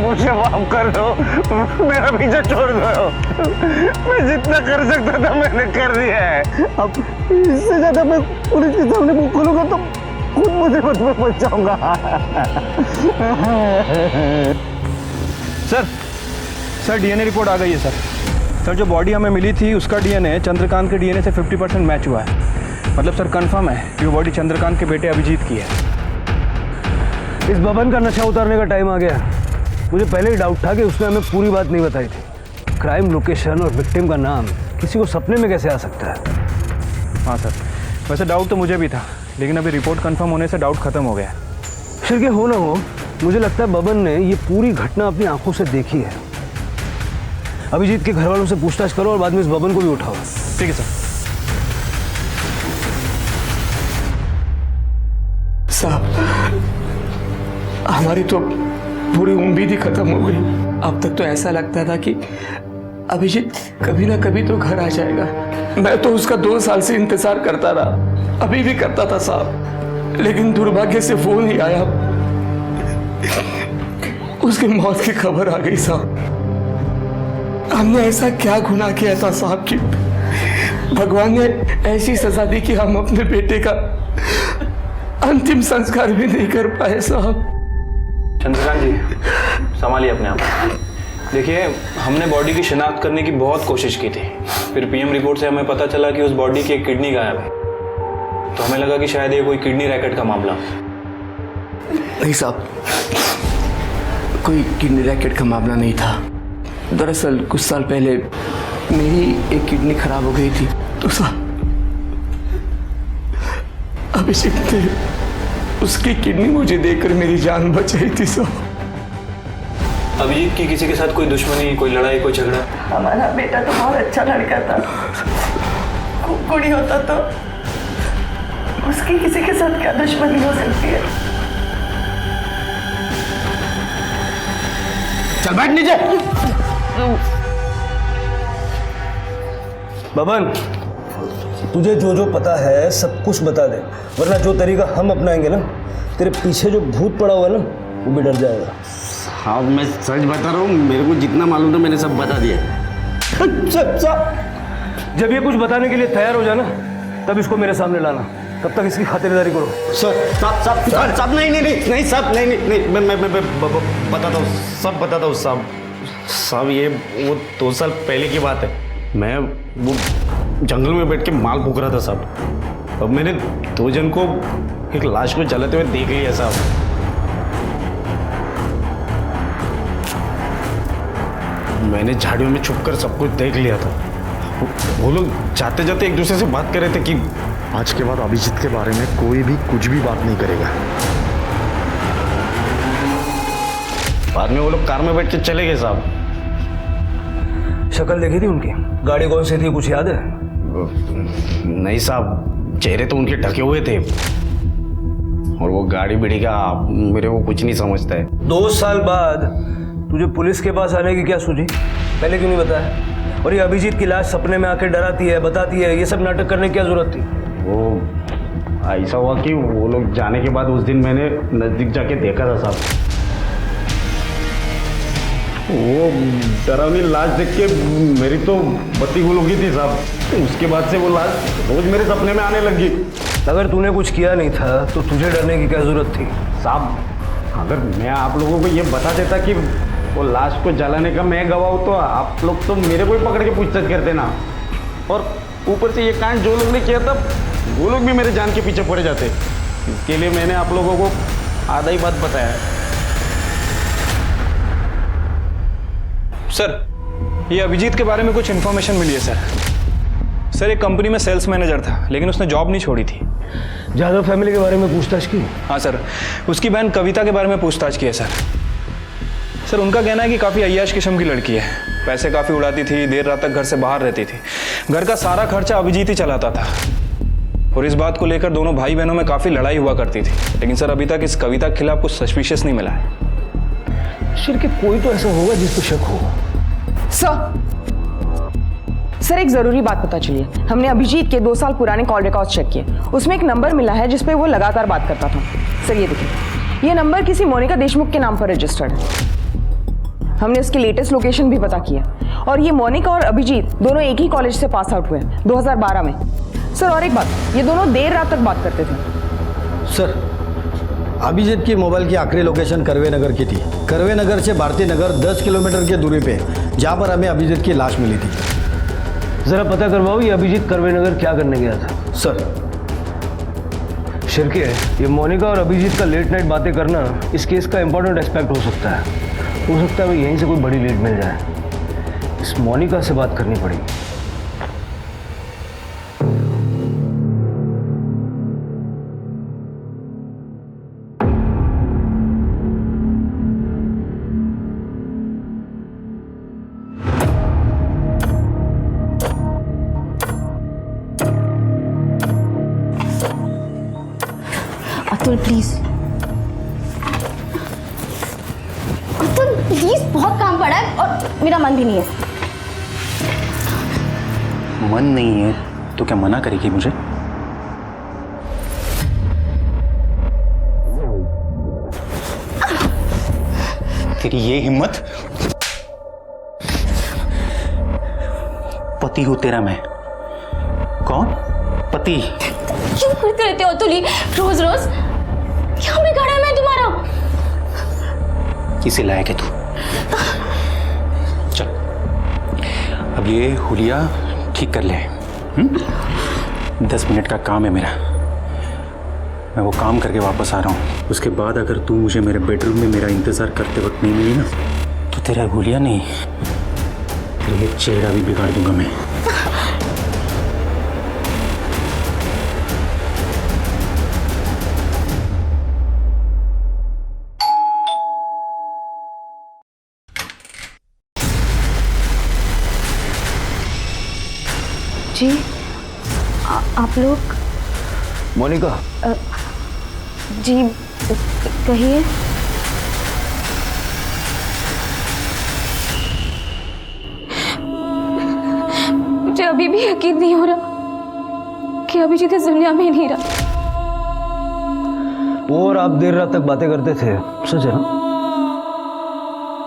S13: मुझे माफ कर दो, मेरा पीछा छोड़ दो। मैं जितना कर सकता था मैंने कर दिया है। अब इससे ज्यादा मैं पुलिस के सामने मुंह खोलूंगा तो खुद मुसीबत में फंस जाऊंगा।
S15: सर डीएनए रिपोर्ट आ गई है सर। जो बॉडी हमें मिली थी उसका डीएनए चंद्रकांत के डीएनए से 50% मैच हुआ है। मतलब सर कंफर्म है कि वो बॉडी चंद्रकांत के बेटे अभिजीत की है।
S22: इस बबन का नशा उतारने का टाइम आ गया। मुझे पहले ही डाउट था कि उसने हमें पूरी बात नहीं बताई थी। क्राइम लोकेशन और विक्टिम का नाम किसी को सपने में कैसे आ सकता है?
S15: हाँ सर, वैसे डाउट तो मुझे भी था, लेकिन अभी रिपोर्ट कंफर्म होने से डाउट खत्म हो गया।
S22: फिर हो ना हो, मुझे लगता है बबन ने ये पूरी घटना अपनी आंखों से देखी है। अभिजीत के घर वालों से पूछताछ करो और बाद में इस बबन को भी उठाओ।
S15: ठीक है सर।
S21: साहब, हमारी तो पूरी उम्मीद ही खत्म हो गई। अब तक तो ऐसा लगता था कि अभिजीत कभी ना कभी तो घर आ जाएगा। मैं तो उसका 2 साल से इंतजार करता रहा, अभी भी करता था साहब, लेकिन दुर्भाग्य से फोन ही आया, उसकी मौत की खबर आ गई साहब। हमने ऐसा क्या गुनाह किया था साहब कि भगवान ने ऐसी सजा दी कि हम अपने बेटे का अंतिम संस्कार भी नहीं कर पाए साहब।
S15: चंद्रकांत जी, संभालिए अपने आप। देखिए, हमने बॉडी की शिनाख्त करने की बहुत कोशिश की थी। फिर पीएम रिपोर्ट से हमें पता चला कि उस बॉडी की एक किडनी गायब है। तो हमें लगा कि शायद ये कोई किडनी रैकेट का मामला।
S21: नहीं साहब, कोई किडनी रैकेट का मामला नहीं था। दरअसल कुछ साल पहले मेरी एक किडनी खराब हो गई थी, तो साहब अभिजीत ने उसकी किडनी मुझे देकर मेरी जान बचाई थी साहब।
S15: अभिजीत की किसी के साथ कोई दुश्मनी, कोई लड़ाई, कोई झगड़ा?
S20: हमारा बेटा तो बहुत अच्छा लड़का था, खूब गुणी होता, तो उसकी किसी के साथ क्या दुश्मनी हो सकती है?
S22: चल बैठ नीचे। बबन, तुझे जो जो पता है सब कुछ बता दे, वरना जो तरीका हम अपनाएंगे ना, तेरे पीछे जो भूत पड़ा हुआ है ना, वो भी डर जाएगा।
S13: हाँ, मैं सच बता रहा हूँ, मेरे को जितना मालूम था मैंने सब बता दिया।
S22: जब ये कुछ बताने के लिए तैयार हो जाना, तब इसको मेरे सामने लाना। तब तक इसकी खातिरदारी करो।
S13: साहब नहीं साहब, नहीं, मैं बताता हूँ, सब बताता हूँ साहब। ये वो 2 साल पहले की बात है। मैं वो जंगल में बैठ के माल फूक रहा था साहब। अब मैंने 2 जन को एक लाश को जलाते हुए देख लिया साहब।
S1: मैंने झाड़ियों में छुपकर सब कुछ देख लिया था। वो लोग जाते जाते एक दूसरे से बात कर रहे थे कि
S6: आज के बाद अभिजीत के बारे में कोई भी कुछ भी बात नहीं करेगा।
S1: बाद में वो लोग कार में बैठ के चले गए साहब।
S22: शक्ल देखी थी उनकी? गाड़ी कौन सी थी, कुछ याद है?
S1: नहीं साहब, चेहरे तो उनके ढके हुए थे और वो गाड़ी बिड़ी का मेरे को कुछ नहीं समझता है।
S22: 2 साल बाद तुझे पुलिस के पास आने की क्या सूझी? पहले क्यों नहीं बताया? और ये अभिजीत की लाश सपने में आके डराती है, बताती है, ये सब नाटक करने की क्या जरूरत थी?
S1: वो ऐसा हुआ कि वो लोग जाने के बाद उस दिन मैंने नजदीक जाके देखा था साहब। वो डरावनी लाश देख के मेरी तो बत्ती गुल हो गई थी साहब। उसके बाद से वो लाश रोज मेरे सपने में आने लगी।
S22: अगर तूने कुछ किया नहीं था तो तुझे डरने की क्या जरूरत थी?
S1: साहब, अगर मैं आप लोगों को ये बता देता कि वो लाश को जलाने का मैं गवाह हूं तो आप लोग तो मेरे को ही पकड़ के पूछताछ करते ना। और ऊपर से ये कांड जो लोग ने किया था वो लोग भी मेरे जान के पीछे पड़े जाते। इसके लिए मैंने आप लोगों को आधा ही बात बताया।
S15: सर, ये अभिजीत के बारे में कुछ इन्फॉर्मेशन मिली है सर। एक कंपनी में सेल्स मैनेजर था, लेकिन उसने जॉब नहीं छोड़ी थी।
S22: जादव फैमिली के बारे में पूछताछ की?
S15: हाँ सर, उसकी बहन कविता के बारे में पूछताछ की है सर। उनका कहना है कि काफ़ी अय्याश किस्म की लड़की है, पैसे काफ़ी उड़ाती थी, देर रात तक घर से बाहर रहती थी, घर का सारा खर्चा अभिजीत ही चलाता था। और इस बात को लेकर दोनों भाई बहनों में काफ़ी लड़ाई हुआ करती थी। लेकिन सर, अभी तक इस कविता के खिलाफ कुछ सस्पिशियस नहीं मिला है।
S22: के कोई तो ऐसा होगा जिसको शक हो।
S7: सर, एक जरूरी बात पता चली है। हमने अभिजीत के 2 साल पुराने कॉल रिकॉर्ड्स चेक किए। उसमें एक नंबर मिला है जिसपे वो लगातार बात करता था। सर, ये देखिए, ये नंबर किसी मोनिका देशमुख के नाम पर रजिस्टर्ड है। हमने उसकी लेटेस्ट लोकेशन भी पता किया और ये मोनिका और अभिजीत दोनों एक ही कॉलेज से पास आउट हुए 2012 में। सर, और एक बात, ये दोनों देर रात तक बात करते थे।
S9: सर, अभिजीत की मोबाइल की आखिरी लोकेशन करवे नगर की थी। करवे नगर से भारती नगर 10 किलोमीटर की दूरी पे, जहाँ पर हमें अभिजीत की लाश मिली थी।
S22: जरा पता करवाओ ये अभिजीत करवे नगर क्या करने गया था।
S9: सर,
S22: शिरके, ये मोनिका और अभिजीत का लेट नाइट बातें करना इस केस का इंपॉर्टेंट एस्पेक्ट हो सकता है। हो सकता है यहीं से कोई बड़ी लीड मिल जाए। इस मोनिका से बात करनी पड़ेगी।
S11: अतुल प्लीज, अतुल प्लीज, बहुत काम पड़ा है और मेरा मन भी नहीं है।
S19: मन नहीं है तो क्या मना करेगी मुझे? तेरी ये हिम्मत? पति हूं तेरा मैं। कौन? पति?
S11: क्यों करते रहते हो अतुल रोज रोज? क्या बिगाड़ा है मैं तुम्हारा?
S19: किसे लायक है तू? चल, अब ये हुलिया ठीक कर ले। 10 मिनट का काम है मेरा, मैं वो काम करके वापस आ रहा हूँ। उसके बाद अगर तू मुझे मेरे बेडरूम में मेरा इंतजार करते वक्त नहीं मिली ना, तो तेरा हुलिया नहीं, तेरा चेहरा भी बिगाड़ दूंगा मैं।
S11: जी, आप लोग?
S22: मोनिका।
S11: जी, कहिए। मुझे अभी भी यकीन नहीं हो रहा कि अभिजीत इस दुनिया में ही नहीं रहा।
S22: वो और आप देर रात तक बातें करते थे, सच है ना?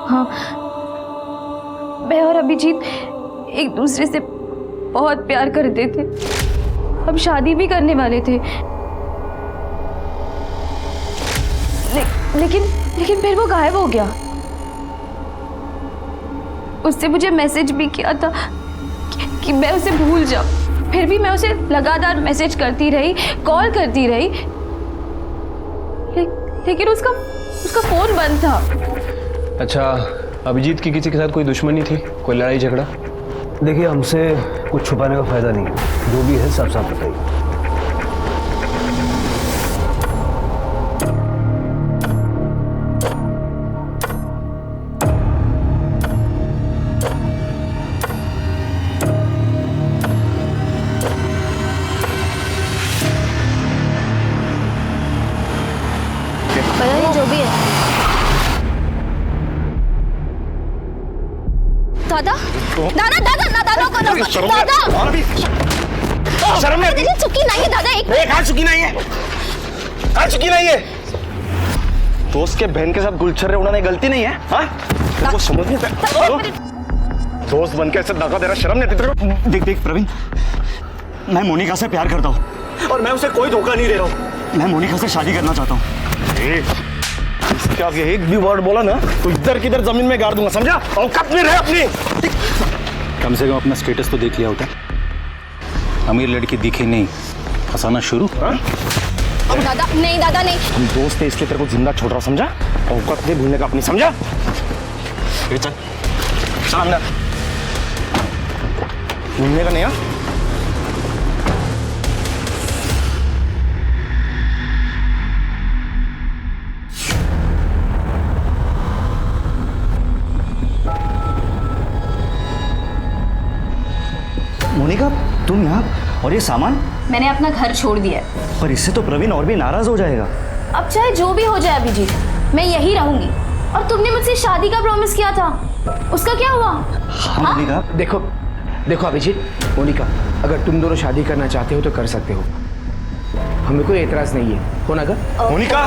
S11: हाँ, मैं और अभिजीत एक दूसरे से बहुत प्यार करते थे। हम शादी भी करने वाले थे। लेकिन फिर वो गायब हो गया। उससे मुझे मैसेज भी किया था कि मैं उसे भूल जाऊं। फिर भी मैं उसे लगातार मैसेज करती रही, कॉल करती रही, लेकिन उसका फोन बंद था।
S15: अच्छा, अभिजीत की किसी के साथ कोई दुश्मनी थी, कोई लड़ाई झगड़ा?
S22: देखिए, हमसे कुछ छुपाने का फायदा नहीं है, जो भी है साफ साफ बताइए।
S14: पता नहीं, जो भी है। दादा दादा दादा ना दादा को ना दादा
S13: शर्म नहीं आती?
S14: चुकी नहीं है दादा, एक
S13: कहाँ चुकी नहीं है? कहाँ चुकी नहीं है? दोस्त के बहन के साथ गुलछर्रे उड़ाने गलती नहीं है? हाँ? वो समझ नहीं सकता। दोस्त बन के ऐसे धक्का दे रहा, शर्म नहीं आती तेरे को?
S19: देख देख प्रवीण, मैं मोनिका से प्यार करता हूँ और मैं उसे कोई धोखा नहीं दे रहा हूँ। मैं मोनिका से शादी करना चाहता हूँ।
S13: इसके आगे एक भी वर्ड बोला ना तो इधर किधर जमीन में गाड़ दूंगा, समझा? औकात में रहे अपनी।
S15: कम से कम अपना स्टेटस तो देख लिया होता। अमीर लड़की दिखी नहीं, फंसाना शुरू।
S14: दादा नहीं, दादा नहीं।
S13: हम दोस्त है इसलिए तेरे को जिंदा छोड़ रहा, समझा? औकात नहीं भूलने का अपनी, समझा? चल चल अंदर, भूलने का नहीं।
S19: मोनिका, तुम यहाँ और ये सामान?
S11: मैंने अपना घर छोड़ दिया है।
S19: पर इससे तो प्रवीण और भी नाराज हो जाएगा।
S11: अब चाहे जो भी हो जाए अभिजीत, मैं यही रहूंगी। और तुमने मुझसे शादी का प्रॉमिस किया था, उसका क्या हुआ?
S19: हाँ मोनिका।
S4: देखो देखो अभिजीत, मोनिका, अगर तुम दोनों शादी करना चाहते हो तो कर सकते हो, हमें कोई एतराज नहीं है। हो ना गा?
S13: मोनिका,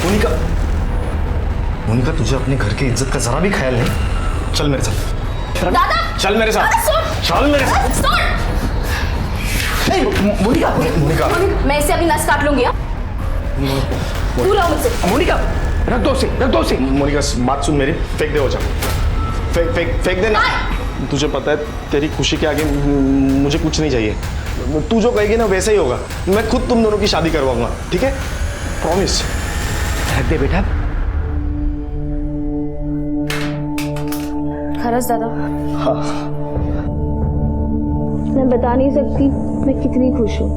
S13: मोनिका, मोनिका, तुझे अपने घर की इज्जत का जरा भी ख्याल नहीं? चल मेरे साथ।
S11: दादा
S13: चल मेरे साथ, चल मेरे साथ। मोनिका, मोनिका,
S11: मैं इसे अभी नस काट लूंगी। दूर रहो मुझसे।
S4: मोनिका, रख दो उसे।
S16: मोनिका बात सुन मेरी, फेंक दे वो चाकू, फेंक देना। तुझे पता है तेरी खुशी के आगे मुझे कुछ नहीं चाहिए। तू जो कहेगी ना वैसे ही होगा। मैं खुद तुम दोनों की शादी करवाऊंगा, ठीक है? प्रॉमिस।
S4: रख दे बेटा।
S11: खरस दादा, मैं बता नहीं सकती मैं कितनी खुश हूँ।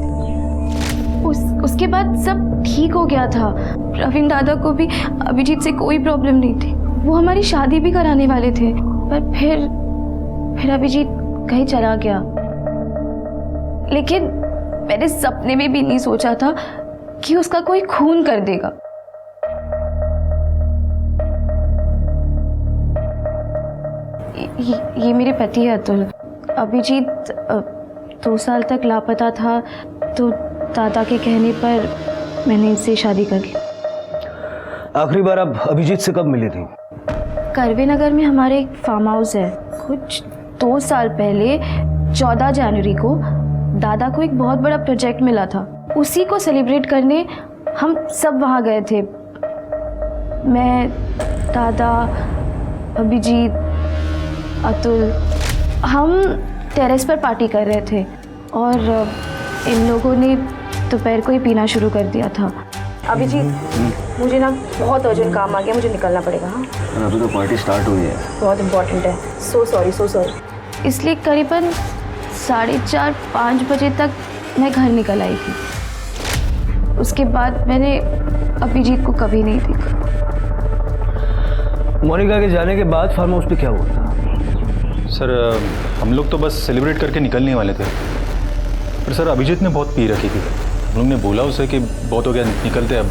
S11: उसके बाद सब ठीक हो गया था। प्रवीण दादा को भी अभिजीत से कोई प्रॉब्लम नहीं थी। वो हमारी शादी भी कराने वाले थे, पर फिर अभिजीत कहीं चला गया। लेकिन मैंने सपने में भी नहीं सोचा था कि उसका कोई खून कर देगा। ये मेरे पति है अतुल। अभिजीत 2 साल तक लापता था, तो दादा के कहने पर मैंने इससे शादी कर ली।
S22: आखिरी बार आप अभिजीत से कब मिली थी?
S11: करवे नगर में हमारे एक फार्म हाउस है। कुछ 2 साल पहले 14 जनवरी को दादा को एक बहुत बड़ा प्रोजेक्ट मिला था। उसी को सेलिब्रेट करने हम सब वहाँ गए थे। मैं, दादा, अभिजीत, अतुल, हम टेरेस पर पार्टी कर रहे थे और इन लोगों ने दोपहर को ही पीना शुरू कर दिया था। अभिजीत, मुझे ना बहुत अर्जेंट काम आ गया, मुझे निकलना पड़ेगा। हाँ,
S19: अभी तो पार्टी स्टार्ट हुई है।
S11: बहुत इम्पोर्टेंट है। So sorry. इसलिए करीबन 4:30-5 बजे तक मैं घर निकल आई थी। उसके बाद मैंने अभिजीत को कभी नहीं देखा।
S22: मोनिका के जाने के बाद फार्म हाउस पे क्या हुआ था?
S15: सर, हम लोग तो बस सेलिब्रेट करके निकलने वाले थे, पर सर अभिजीत ने बहुत पी रखी थी। हम लोग ने बोला उसे कि बहुत हो गया, निकलते अब।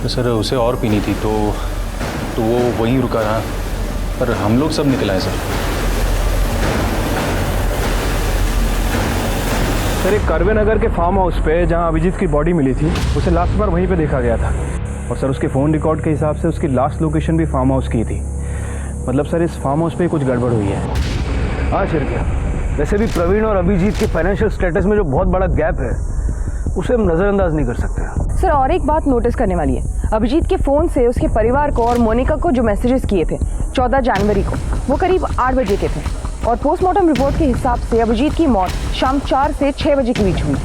S15: तो सर उसे और पीनी थी, तो वो वहीं रुका रहा, पर हम लोग सब निकल आए। सर
S22: एक करवे नगर के फार्म हाउस पे जहां अभिजीत की बॉडी मिली थी, उसे लास्ट बार वहीं पे देखा गया था। और सर उसके फ़ोन रिकॉर्ड के हिसाब से उसकी लास्ट लोकेशन भी फार्म हाउस की थी। मतलब सर इस फार्म हाउस पे कुछ गड़बड़ हुई है। हाँ शिरकिया, वैसे भी प्रवीण और अभिजीत के फाइनेंशियल स्टेटस में जो बहुत बड़ा गैप है उसे हम नज़रअंदाज नहीं कर सकते।
S7: सर और एक बात नोटिस करने वाली है, अभिजीत के फ़ोन से उसके परिवार को और मोनिका को जो मैसेजेस किए थे 14 जनवरी को, वो करीब 8 बजे के थे। और पोस्टमार्टम रिपोर्ट के हिसाब से अभिजीत की मौत शाम 4 से 6 बजे के बीच हुई।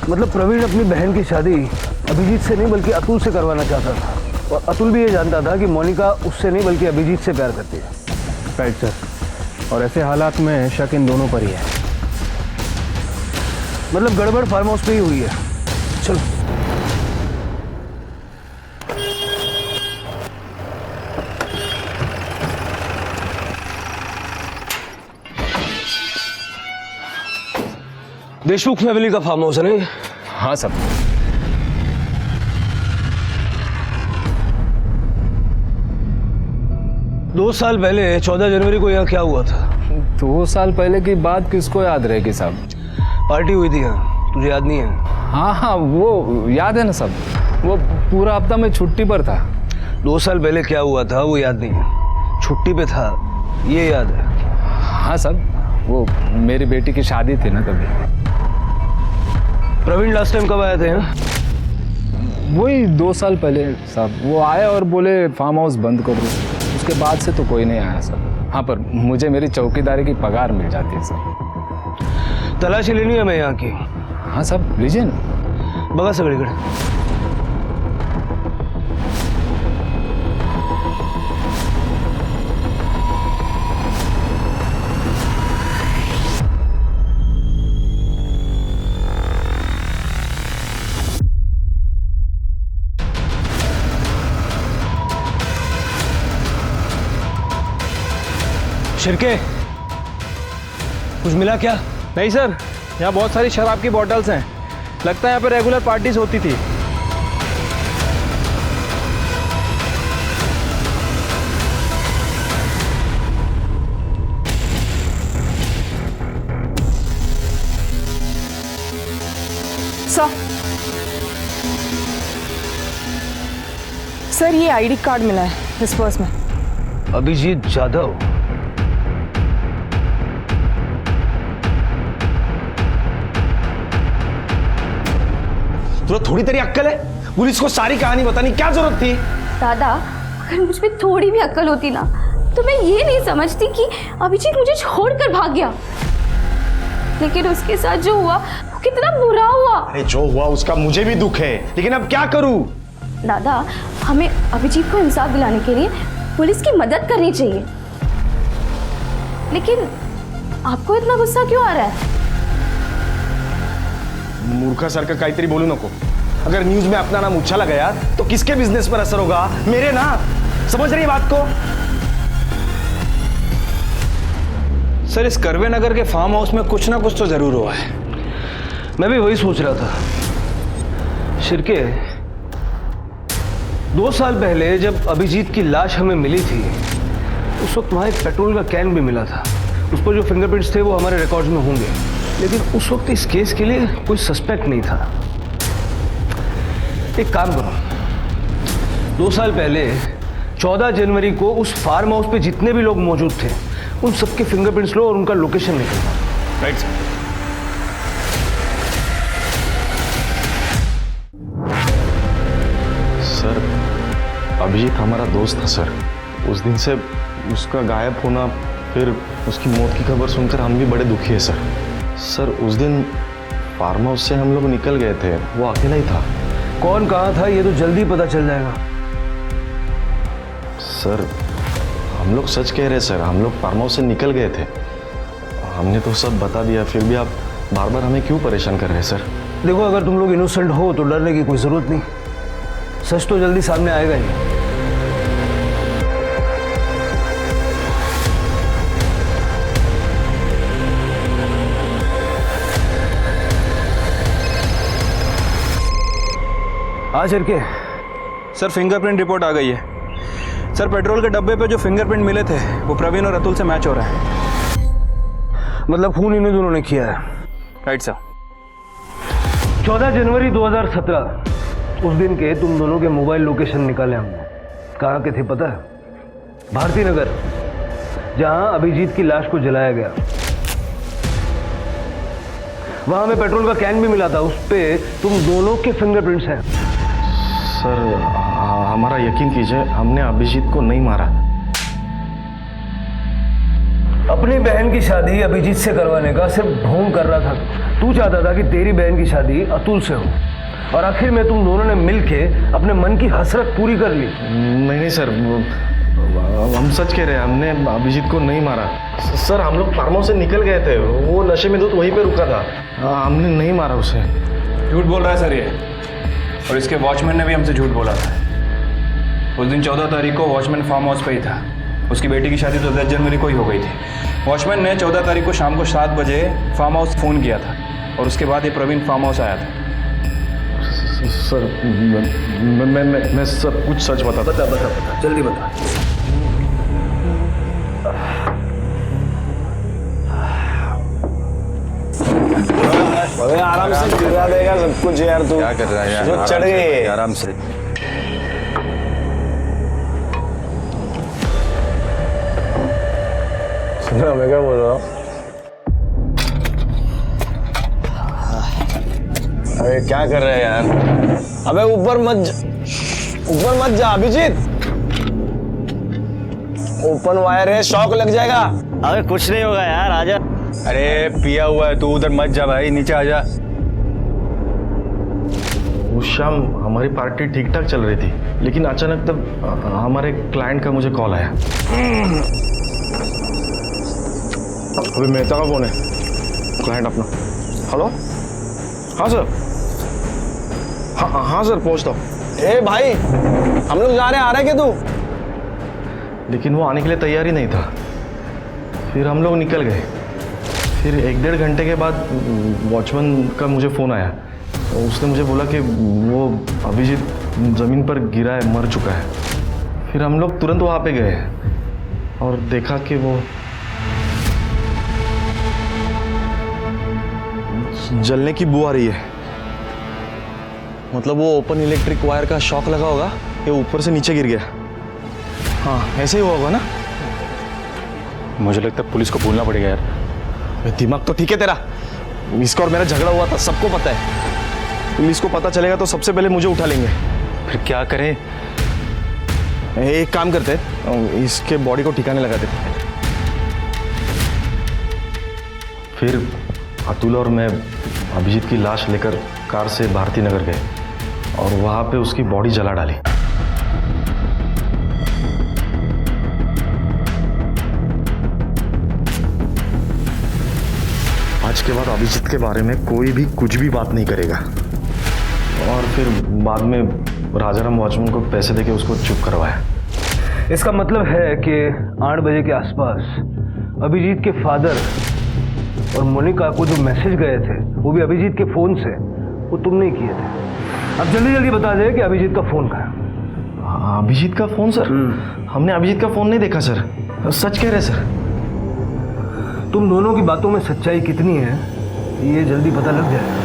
S22: मतलब प्रवीण अपनी बहन की शादी अभिजीत से नहीं बल्कि अतुल से करवाना चाहता था। और अतुल भी ये जानता था कि मोनिका उससे नहीं बल्कि अभिजीत से प्यार करती है।
S15: राइट सर, और ऐसे हालात में शक इन दोनों पर ही है।
S22: मतलब गड़बड़ फार्म हाउस पे ही हुई है। चलो। देशमुख फैमिली का फार्म हाउस है नहीं?
S15: हाँ सब।
S22: दो साल पहले 14 जनवरी को यहाँ क्या हुआ था?
S15: 2 साल पहले की बात किसको याद रहेगी साहब?
S22: पार्टी हुई थी यहाँ, तुझे याद नहीं है?
S15: हाँ हाँ वो याद है ना सब। वो पूरा हफ्ता मैं छुट्टी पर था।
S22: 2 साल पहले क्या हुआ था वो याद नहीं है, छुट्टी पे था ये याद है।
S15: हाँ सब, वो मेरी बेटी की शादी थी ना तभी।
S22: प्रवीण लास्ट टाइम कब आए थे यहाँ?
S15: वही 2 साल पहले साहब। वो आए और बोले फार्म हाउस बंद कर दो, उसके बाद से तो कोई नहीं आया सर। हाँ पर मुझे मेरी चौकीदारी की पगार मिल जाती है सर।
S22: तलाशी लेनी है मैं यहाँ की।
S15: हाँ सब लीजिए ना।
S22: बगा सगळीकडे। शिरके, कुछ मिला क्या?
S15: नहीं सर, यहाँ बहुत सारी शराब की बॉटल्स हैं। लगता है यहाँ पे रेगुलर पार्टीज होती थी।
S7: सर ये आईडी कार्ड मिला है इस पर्स में।
S22: अभिजीत जाधव।
S13: तो थोड़ी तेरी अक्कल है? पुलिस को सारी कहानी बतानी क्या जरूरत थी?
S14: दादा, अगर मुझ में थोड़ी भी अक्ल होती ना तो मैं ये नहीं समझती कि अभिजीत मुझे छोड़कर भाग गया। लेकिन उसके साथ जो हुआ वो कितना बुरा हुआ।
S13: अरे जो हुआ उसका मुझे भी दुख है, लेकिन अब क्या करूं?
S14: दादा, हमें अभिजीत को इंसाफ दिलाने के लिए पुलिस की मदद करनी चाहिए। लेकिन आपको इतना गुस्सा क्यों आ रहा है?
S13: मूर्खासारखं काहीतरी बोलू नको। अगर न्यूज में अपना नाम उछाला गया तो किसके बिजनेस पर असर होगा? मेरे ना। समझ रही बात को?
S15: सर इस करवे नगर के फार्म हाउस में कुछ ना कुछ तो जरूर हुआ है।
S22: मैं भी वही सोच रहा था। शिरके, 2 साल पहले जब अभिजीत की लाश हमें मिली थी उस वक्त वहां एक पेट्रोल का कैन भी मिला था। उस पर जो फिंगरप्रिंट्स थे वो हमारे रिकॉर्ड्स में होंगे, लेकिन उस वक्त इस केस के लिए कोई सस्पेक्ट नहीं था। एक काम करो, 2 साल पहले 14 जनवरी को उस फार्म हाउस पे जितने भी लोग मौजूद थे उन सबके फिंगरप्रिंट्स लो और उनका लोकेशन निकालो।
S13: Right sir. अभिजीत हमारा दोस्त था सर। उस दिन से उसका गायब होना, फिर उसकी मौत की खबर सुनकर हम भी बड़े दुखी है सर। सर उस दिन फार्म हाउस से हम लोग निकल गए थे, वो अकेला ही था।
S22: कौन कहाँ था ये तो जल्दी पता चल जाएगा।
S13: सर हम लोग सच कह रहे हैं सर, हम लोग फार्म हाउस से निकल गए थे। हमने तो सब बता दिया, फिर भी आप बार बार हमें क्यों परेशान कर रहे हैं सर?
S22: देखो, अगर तुम लोग इनोसेंट हो तो डरने की कोई जरूरत नहीं। सच तो जल्दी सामने आएगा ही। हाँ शिरके।
S15: सर फिंगरप्रिंट रिपोर्ट आ गई है। सर पेट्रोल के डब्बे पे जो फिंगरप्रिंट मिले थे वो प्रवीण और अतुल से मैच हो रहा है।
S22: मतलब खून इन्हें दोनों ने किया है।
S15: Right sir.
S22: 14 जनवरी 2017 उस दिन के तुम दोनों के मोबाइल लोकेशन निकाले हमने। कहाँ के थे पता है? भारती नगर, जहां अभिजीत की लाश को जलाया गया। वहां हमें पेट्रोल का कैन भी मिला था, उस पे तुम दोनों के फिंगरप्रिंट्स हैं।
S13: सर हमारा यकीन कीजिए, हमने अभिजीत को नहीं मारा।
S22: अपनी बहन की शादी अभिजीत से करवाने का सिर्फ ढोंग कर रहा था। तू चाहता था कि तेरी बहन की शादी अतुल से हो, और आखिर में तुम दोनों ने मिलके अपने मन की हसरत पूरी कर ली।
S15: नहीं सर, हम सच कह रहे हैं, हमने अभिजीत को नहीं मारा। सर हम लोग फार्म हाउस से निकल गए थे, वो नशे में तो वहीं पे रुका था, हमने नहीं मारा उसे।
S3: झूठ बोल रहा है सर ये, और इसके वॉचमैन ने भी हमसे झूठ बोला था। उस दिन 14 तारीख को वॉचमैन फार्म हाउस पे ही था। उसकी बेटी की शादी तो 10 जनवरी को ही हो गई थी। वॉचमैन ने 14 तारीख को शाम को 7 बजे फार्म हाउस फ़ोन किया था, और उसके बाद ये प्रवीण फार्म हाउस आया था।
S15: सर मैं सब कुछ सच बताता।
S22: बता जल्दी बता।
S13: अबे आराम से गिरा देगा सब कुछ यार। तू
S15: क्या कर रहा है यार?
S13: जो चढ़ गई
S15: आराम से।
S13: सुनो मैं क्या बोल रहा हूँ? अबे क्या कर रहे हैं यार? अबे ऊपर मत जा अभिजीत, ओपन वायर है, शॉक लग जाएगा।
S19: अबे कुछ नहीं होगा यार, आजा।
S15: अरे पिया हुआ है, तू उधर मत जा भाई, नीचे आ जा। उस शाम हमारी पार्टी ठीक ठाक चल रही थी, लेकिन अचानक तब हमारे क्लाइंट का मुझे कॉल आया। अभी मेहता का फोन है, क्लाइंट अपना। हेलो, हाँ सर। हाँ सर पहुंचता हूँ।
S13: ए भाई हम लोग जा रहे हैं, आ रहे क्या तू?
S15: लेकिन वो आने के लिए तैयार ही नहीं था। फिर हम लोग निकल गए। फिर 1-1.5 घंटे के बाद वॉचमैन का मुझे फ़ोन आया। उसने मुझे बोला कि वो अभिजीत ज़मीन पर गिरा है, मर चुका है। फिर हम लोग तुरंत वहाँ पे गए और देखा कि वो जलने की बू आ रही है। मतलब वो ओपन इलेक्ट्रिक वायर का शॉक लगा होगा, ये ऊपर से नीचे गिर गया। हाँ ऐसे ही हुआ होगा ना।
S6: मुझे लगता है पुलिस को बोलना पड़ेगा यार।
S15: दिमाग तो ठीक है तेरा, इसका और मेरा झगड़ा हुआ था, सबको पता है। पुलिस को पता चलेगा तो सबसे पहले मुझे उठा लेंगे।
S6: फिर क्या करें?
S15: एक काम करते हैं, इसके बॉडी को ठिकाने लगाते। फिर अतुल और मैं अभिजीत की लाश लेकर कार से भारती नगर गए और वहां पे उसकी बॉडी जला डाली। आज के बाद अभिजीत के बारे में कोई भी कुछ भी बात नहीं करेगा। और फिर बाद में राजाराम वॉचमैन को पैसे देके उसको चुप करवाया।
S22: इसका मतलब है कि 8 बजे के आसपास अभिजीत के फादर और मोनिका को जो मैसेज गए थे, वो भी अभिजीत के फोन से, वो तुमने ही किए थे। अब जल्दी जल्दी बता दे कि अभिजीत का फोन कहाँ है?
S15: अभिजीत का फोन सर? हमने अभिजीत का फोन नहीं देखा सर, सच कह रहे सर।
S22: तुम दोनों की बातों में सच्चाई कितनी है ये जल्दी पता लग जाएगा।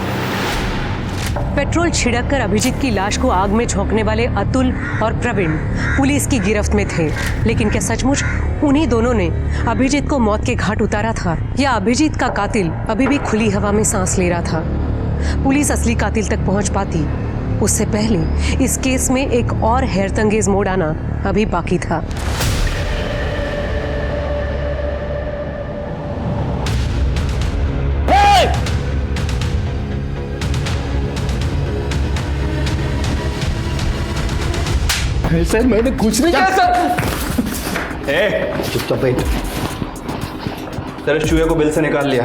S2: पेट्रोल छिड़ककर अभिजीत की लाश को आग में झोंकने वाले अतुल और प्रवीण पुलिस की गिरफ्त में थे, लेकिन क्या सचमुच उन्हीं दोनों ने अभिजीत को मौत के घाट उतारा था, या अभिजीत का कातिल अभी भी खुली हवा में सांस ले रहा था? पुलिस असली कातिल तक पहुंच पाती उससे पहले इस केस में एक और हैरतंगेज मोड़ आना अभी बाकी था।
S21: सर मैंने कुछ नहीं किया सर।
S15: चुपचाप बैठ।
S3: सर इस चूहे को बिल से निकाल लिया।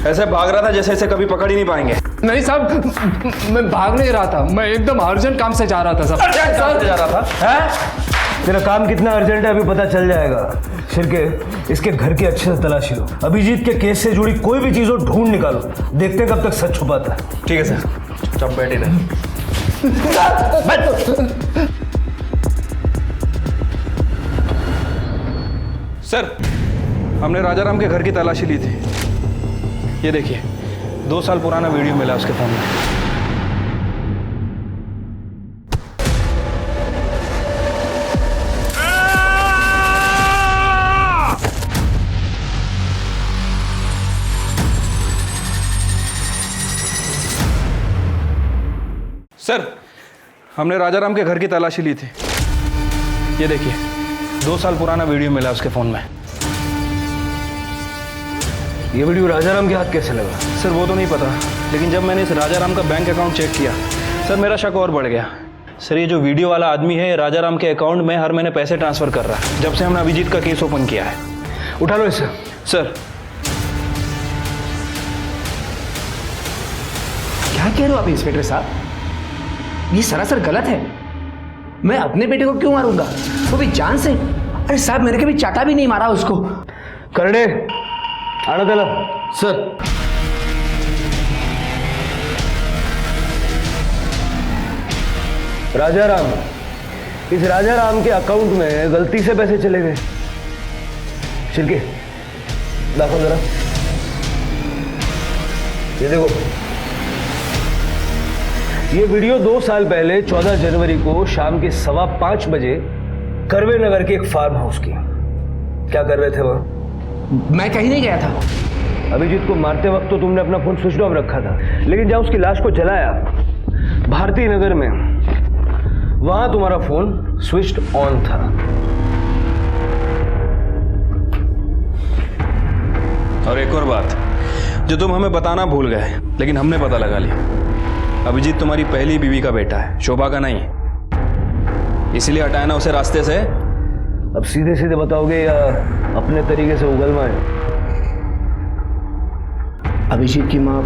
S3: ऐसे भाग रहा था जैसे इसे कभी पकड़ ही नहीं पाएंगे।
S21: नहीं साहब, मैं भाग नहीं रहा था, मैं एकदम अर्जेंट काम से जा रहा था साहब।
S22: सर जा रहा था है? तेरा काम कितना अर्जेंट है अभी पता चल जाएगा। छिड़के इसके घर की अच्छे से तलाशी लो, अभिजीत के केस से जुड़ी कोई भी चीज़ हो ढूंढ निकालो, देखते हैं कब तक सच छुपाता है।
S3: ठीक है सर, चुपचाप बैठे रहे। सर हमने राजाराम के घर की तलाशी ली थी। ये देखिए 2 साल पुराना वीडियो मिला उसके फोन में। सर हमने राजाराम के घर की तलाशी ली थी। ये देखिए 2 साल पुराना वीडियो मिला उसके फोन में।
S22: ये वीडियो राजाराम के हाथ कैसे लगा?
S3: सर वो तो नहीं पता,
S15: लेकिन जब मैंने इस राजाराम का बैंक अकाउंट चेक किया सर, मेरा शक और बढ़ गया। सर, ये जो वीडियो वाला आदमी है, राजाराम के अकाउंट में हर महीने पैसे ट्रांसफ़र कर रहा है, जब से हमने अभिजीत का केस ओपन किया है।
S22: उठा लो इसे।
S15: सर,
S21: क्या कह रहे हो आप इंस्पेक्टर साहब? ये सरासर गलत है। मैं अपने बेटे को क्यों मारूंगा, वो भी जान से? अरे साहब, मैंने कभी चाटा भी नहीं मारा उसको।
S22: करने आना त्याला।
S9: सर,
S22: राजाराम, इस राजाराम के अकाउंट में गलती से पैसे चले गए। शिल्के दाखिल जरा, ये देखो, ये वीडियो 2 साल पहले 14 जनवरी को शाम के 5:15 बजे करवे नगर के एक फार्म हाउस की। क्या कर रहे थे वहां?
S21: मैं कहीं नहीं गया था।
S22: अभिजीत को मारते वक्त तो तुमने अपना फोन स्विच ऑफ रखा था, लेकिन जब उसकी लाश को जलाया भारती नगर में, वहां तुम्हारा फोन स्विच्ड ऑन था।
S15: और एक और बात जो तुम हमें बताना भूल गए, लेकिन हमने पता लगा लिया। अभिजीत तुम्हारी पहली बीवी का बेटा है, शोभा का नहीं। इसीलिए हटाया ना उसे रास्ते से।
S22: अब सीधे सीधे बताओगे या अपने तरीके से उगलवाएं?
S21: अभिजीत की माँ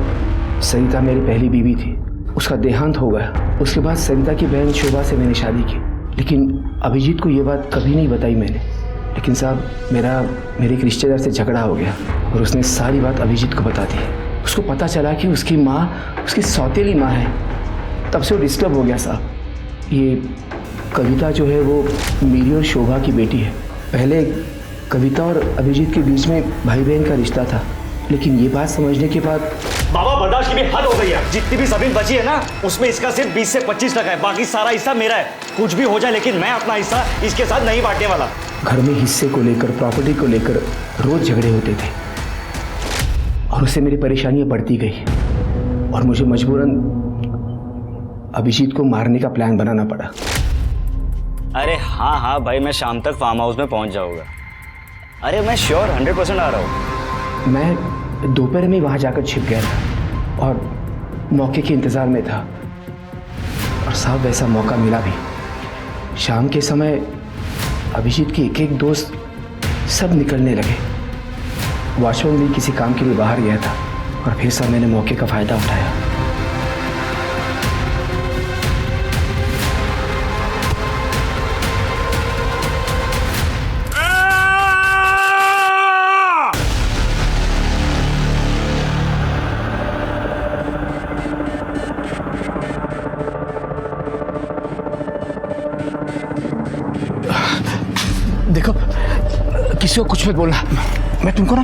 S21: सरिता मेरी पहली बीवी थी, उसका देहांत हो गया। उसके बाद सरिता की बहन शोभा से मैंने शादी की, लेकिन अभिजीत को ये बात कभी नहीं बताई मैंने। लेकिन साहब, मेरे एक रिश्तेदार से झगड़ा हो गया और उसने सारी बात अभिजीत को बता दी। उसको पता चला कि उसकी माँ उसकी सौतेली माँ है। तब से वो डिस्टर्ब हो गया साहब। ये कविता जो है वो मेरी और शोभा की बेटी है। पहले कविता और अभिजीत के बीच में भाई बहन का रिश्ता था, लेकिन ये बात समझने के बाद
S19: बाबा, बर्दाश्त की भी हद हो गई है। जितनी भी जमीन बची है ना, उसमें इसका सिर्फ 20 से 25% है, बाकी सारा हिस्सा मेरा है। कुछ भी हो जाए, लेकिन मैं अपना हिस्सा इसके साथ नहीं बांटने वाला।
S21: घर में हिस्से को लेकर, प्रॉपर्टी को लेकर रोज झगड़े होते थे और उससे मेरी परेशानियां बढ़ती गई और मुझे मजबूरन अभिजीत को मारने का प्लान बनाना पड़ा।
S19: अरे हाँ भाई, मैं शाम तक फार्म हाउस में पहुंच जाऊंगा। अरे मैं श्योर 100% आ रहा हूँ।
S21: मैं दोपहर में वहाँ जाकर छिप गया था और मौके के इंतज़ार में था, और साहब वैसा मौका मिला भी। शाम के समय अभिजीत के एक दोस्त सब निकलने लगे। वॉचमैन भी किसी काम के लिए बाहर गया था और फिर साहब मैंने मौके का फ़ायदा उठाया। देखो, किसी को कुछ मत बोलना। मैं तुमको ना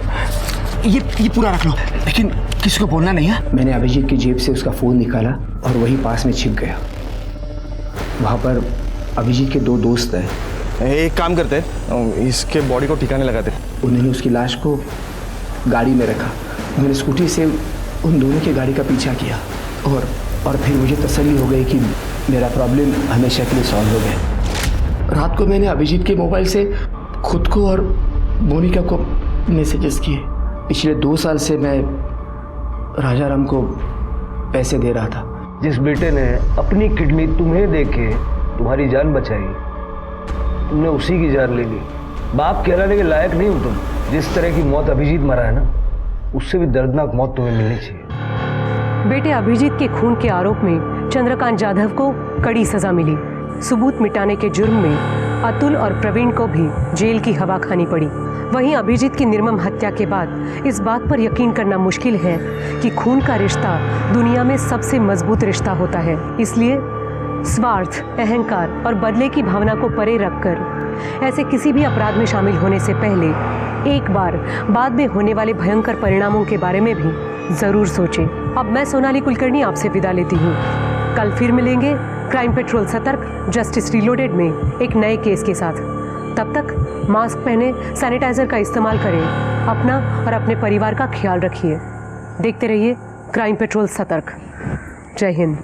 S21: ये पूरा रख लो, लेकिन किसी को बोलना नहीं है। मैंने अभिजीत की जेब से उसका फ़ोन निकाला और वही पास में छिप गया। वहाँ पर अभिजीत के 2 दोस्त हैं।
S15: एक काम करते, इसके बॉडी को ठिकाने लगाते।
S21: उन्होंने उसकी लाश को गाड़ी में रखा। मैंने स्कूटी से उन दोनों की गाड़ी का पीछा किया और फिर मुझे तसल्ली हो गई कि मेरा प्रॉब्लम हमेशा के लिए सॉल्व हो गया। रात को मैंने अभिजीत के मोबाइल से खुद को और मोनिका को मैसेजेस किए। पिछले 2 साल से मैं राजाराम को पैसे दे रहा था।
S22: जिस बेटे ने अपनी किडनी तुम्हें देके तुम्हारी जान बचाई, तुमने उसी की जान ले ली। बाप कहलाने के लायक नहीं हो तुम। जिस तरह की मौत अभिजीत मरा है ना, उससे भी दर्दनाक मौत तुम्हें मिलनी चाहिए।
S2: बेटे अभिजीत के खून के आरोप में चंद्रकांत जाधव को कड़ी सजा मिली। सबूत मिटाने के जुर्म में अतुल और प्रवीण को भी जेल की हवा खानी पड़ी। वहीं अभिजीत की निर्मम हत्या के बाद इस बात पर यकीन करना मुश्किल है कि खून का रिश्ता दुनिया में सबसे मजबूत रिश्ता होता है। इसलिए स्वार्थ, अहंकार और बदले की भावना को परे रखकर ऐसे किसी भी अपराध में शामिल होने से पहले एक बार बाद में होने वाले भयंकर परिणामों के बारे में भी जरूर सोचें। अब मैं सोनाली कुलकर्णी आपसे विदा लेती हूँ। कल फिर मिलेंगे क्राइम पेट्रोल सतर्क जस्टिस रिलोडेड में एक नए केस के साथ। तब तक मास्क पहने, सैनिटाइजर का इस्तेमाल करें, अपना और अपने परिवार का ख्याल रखिए। देखते रहिए क्राइम पेट्रोल सतर्क। जय हिंद।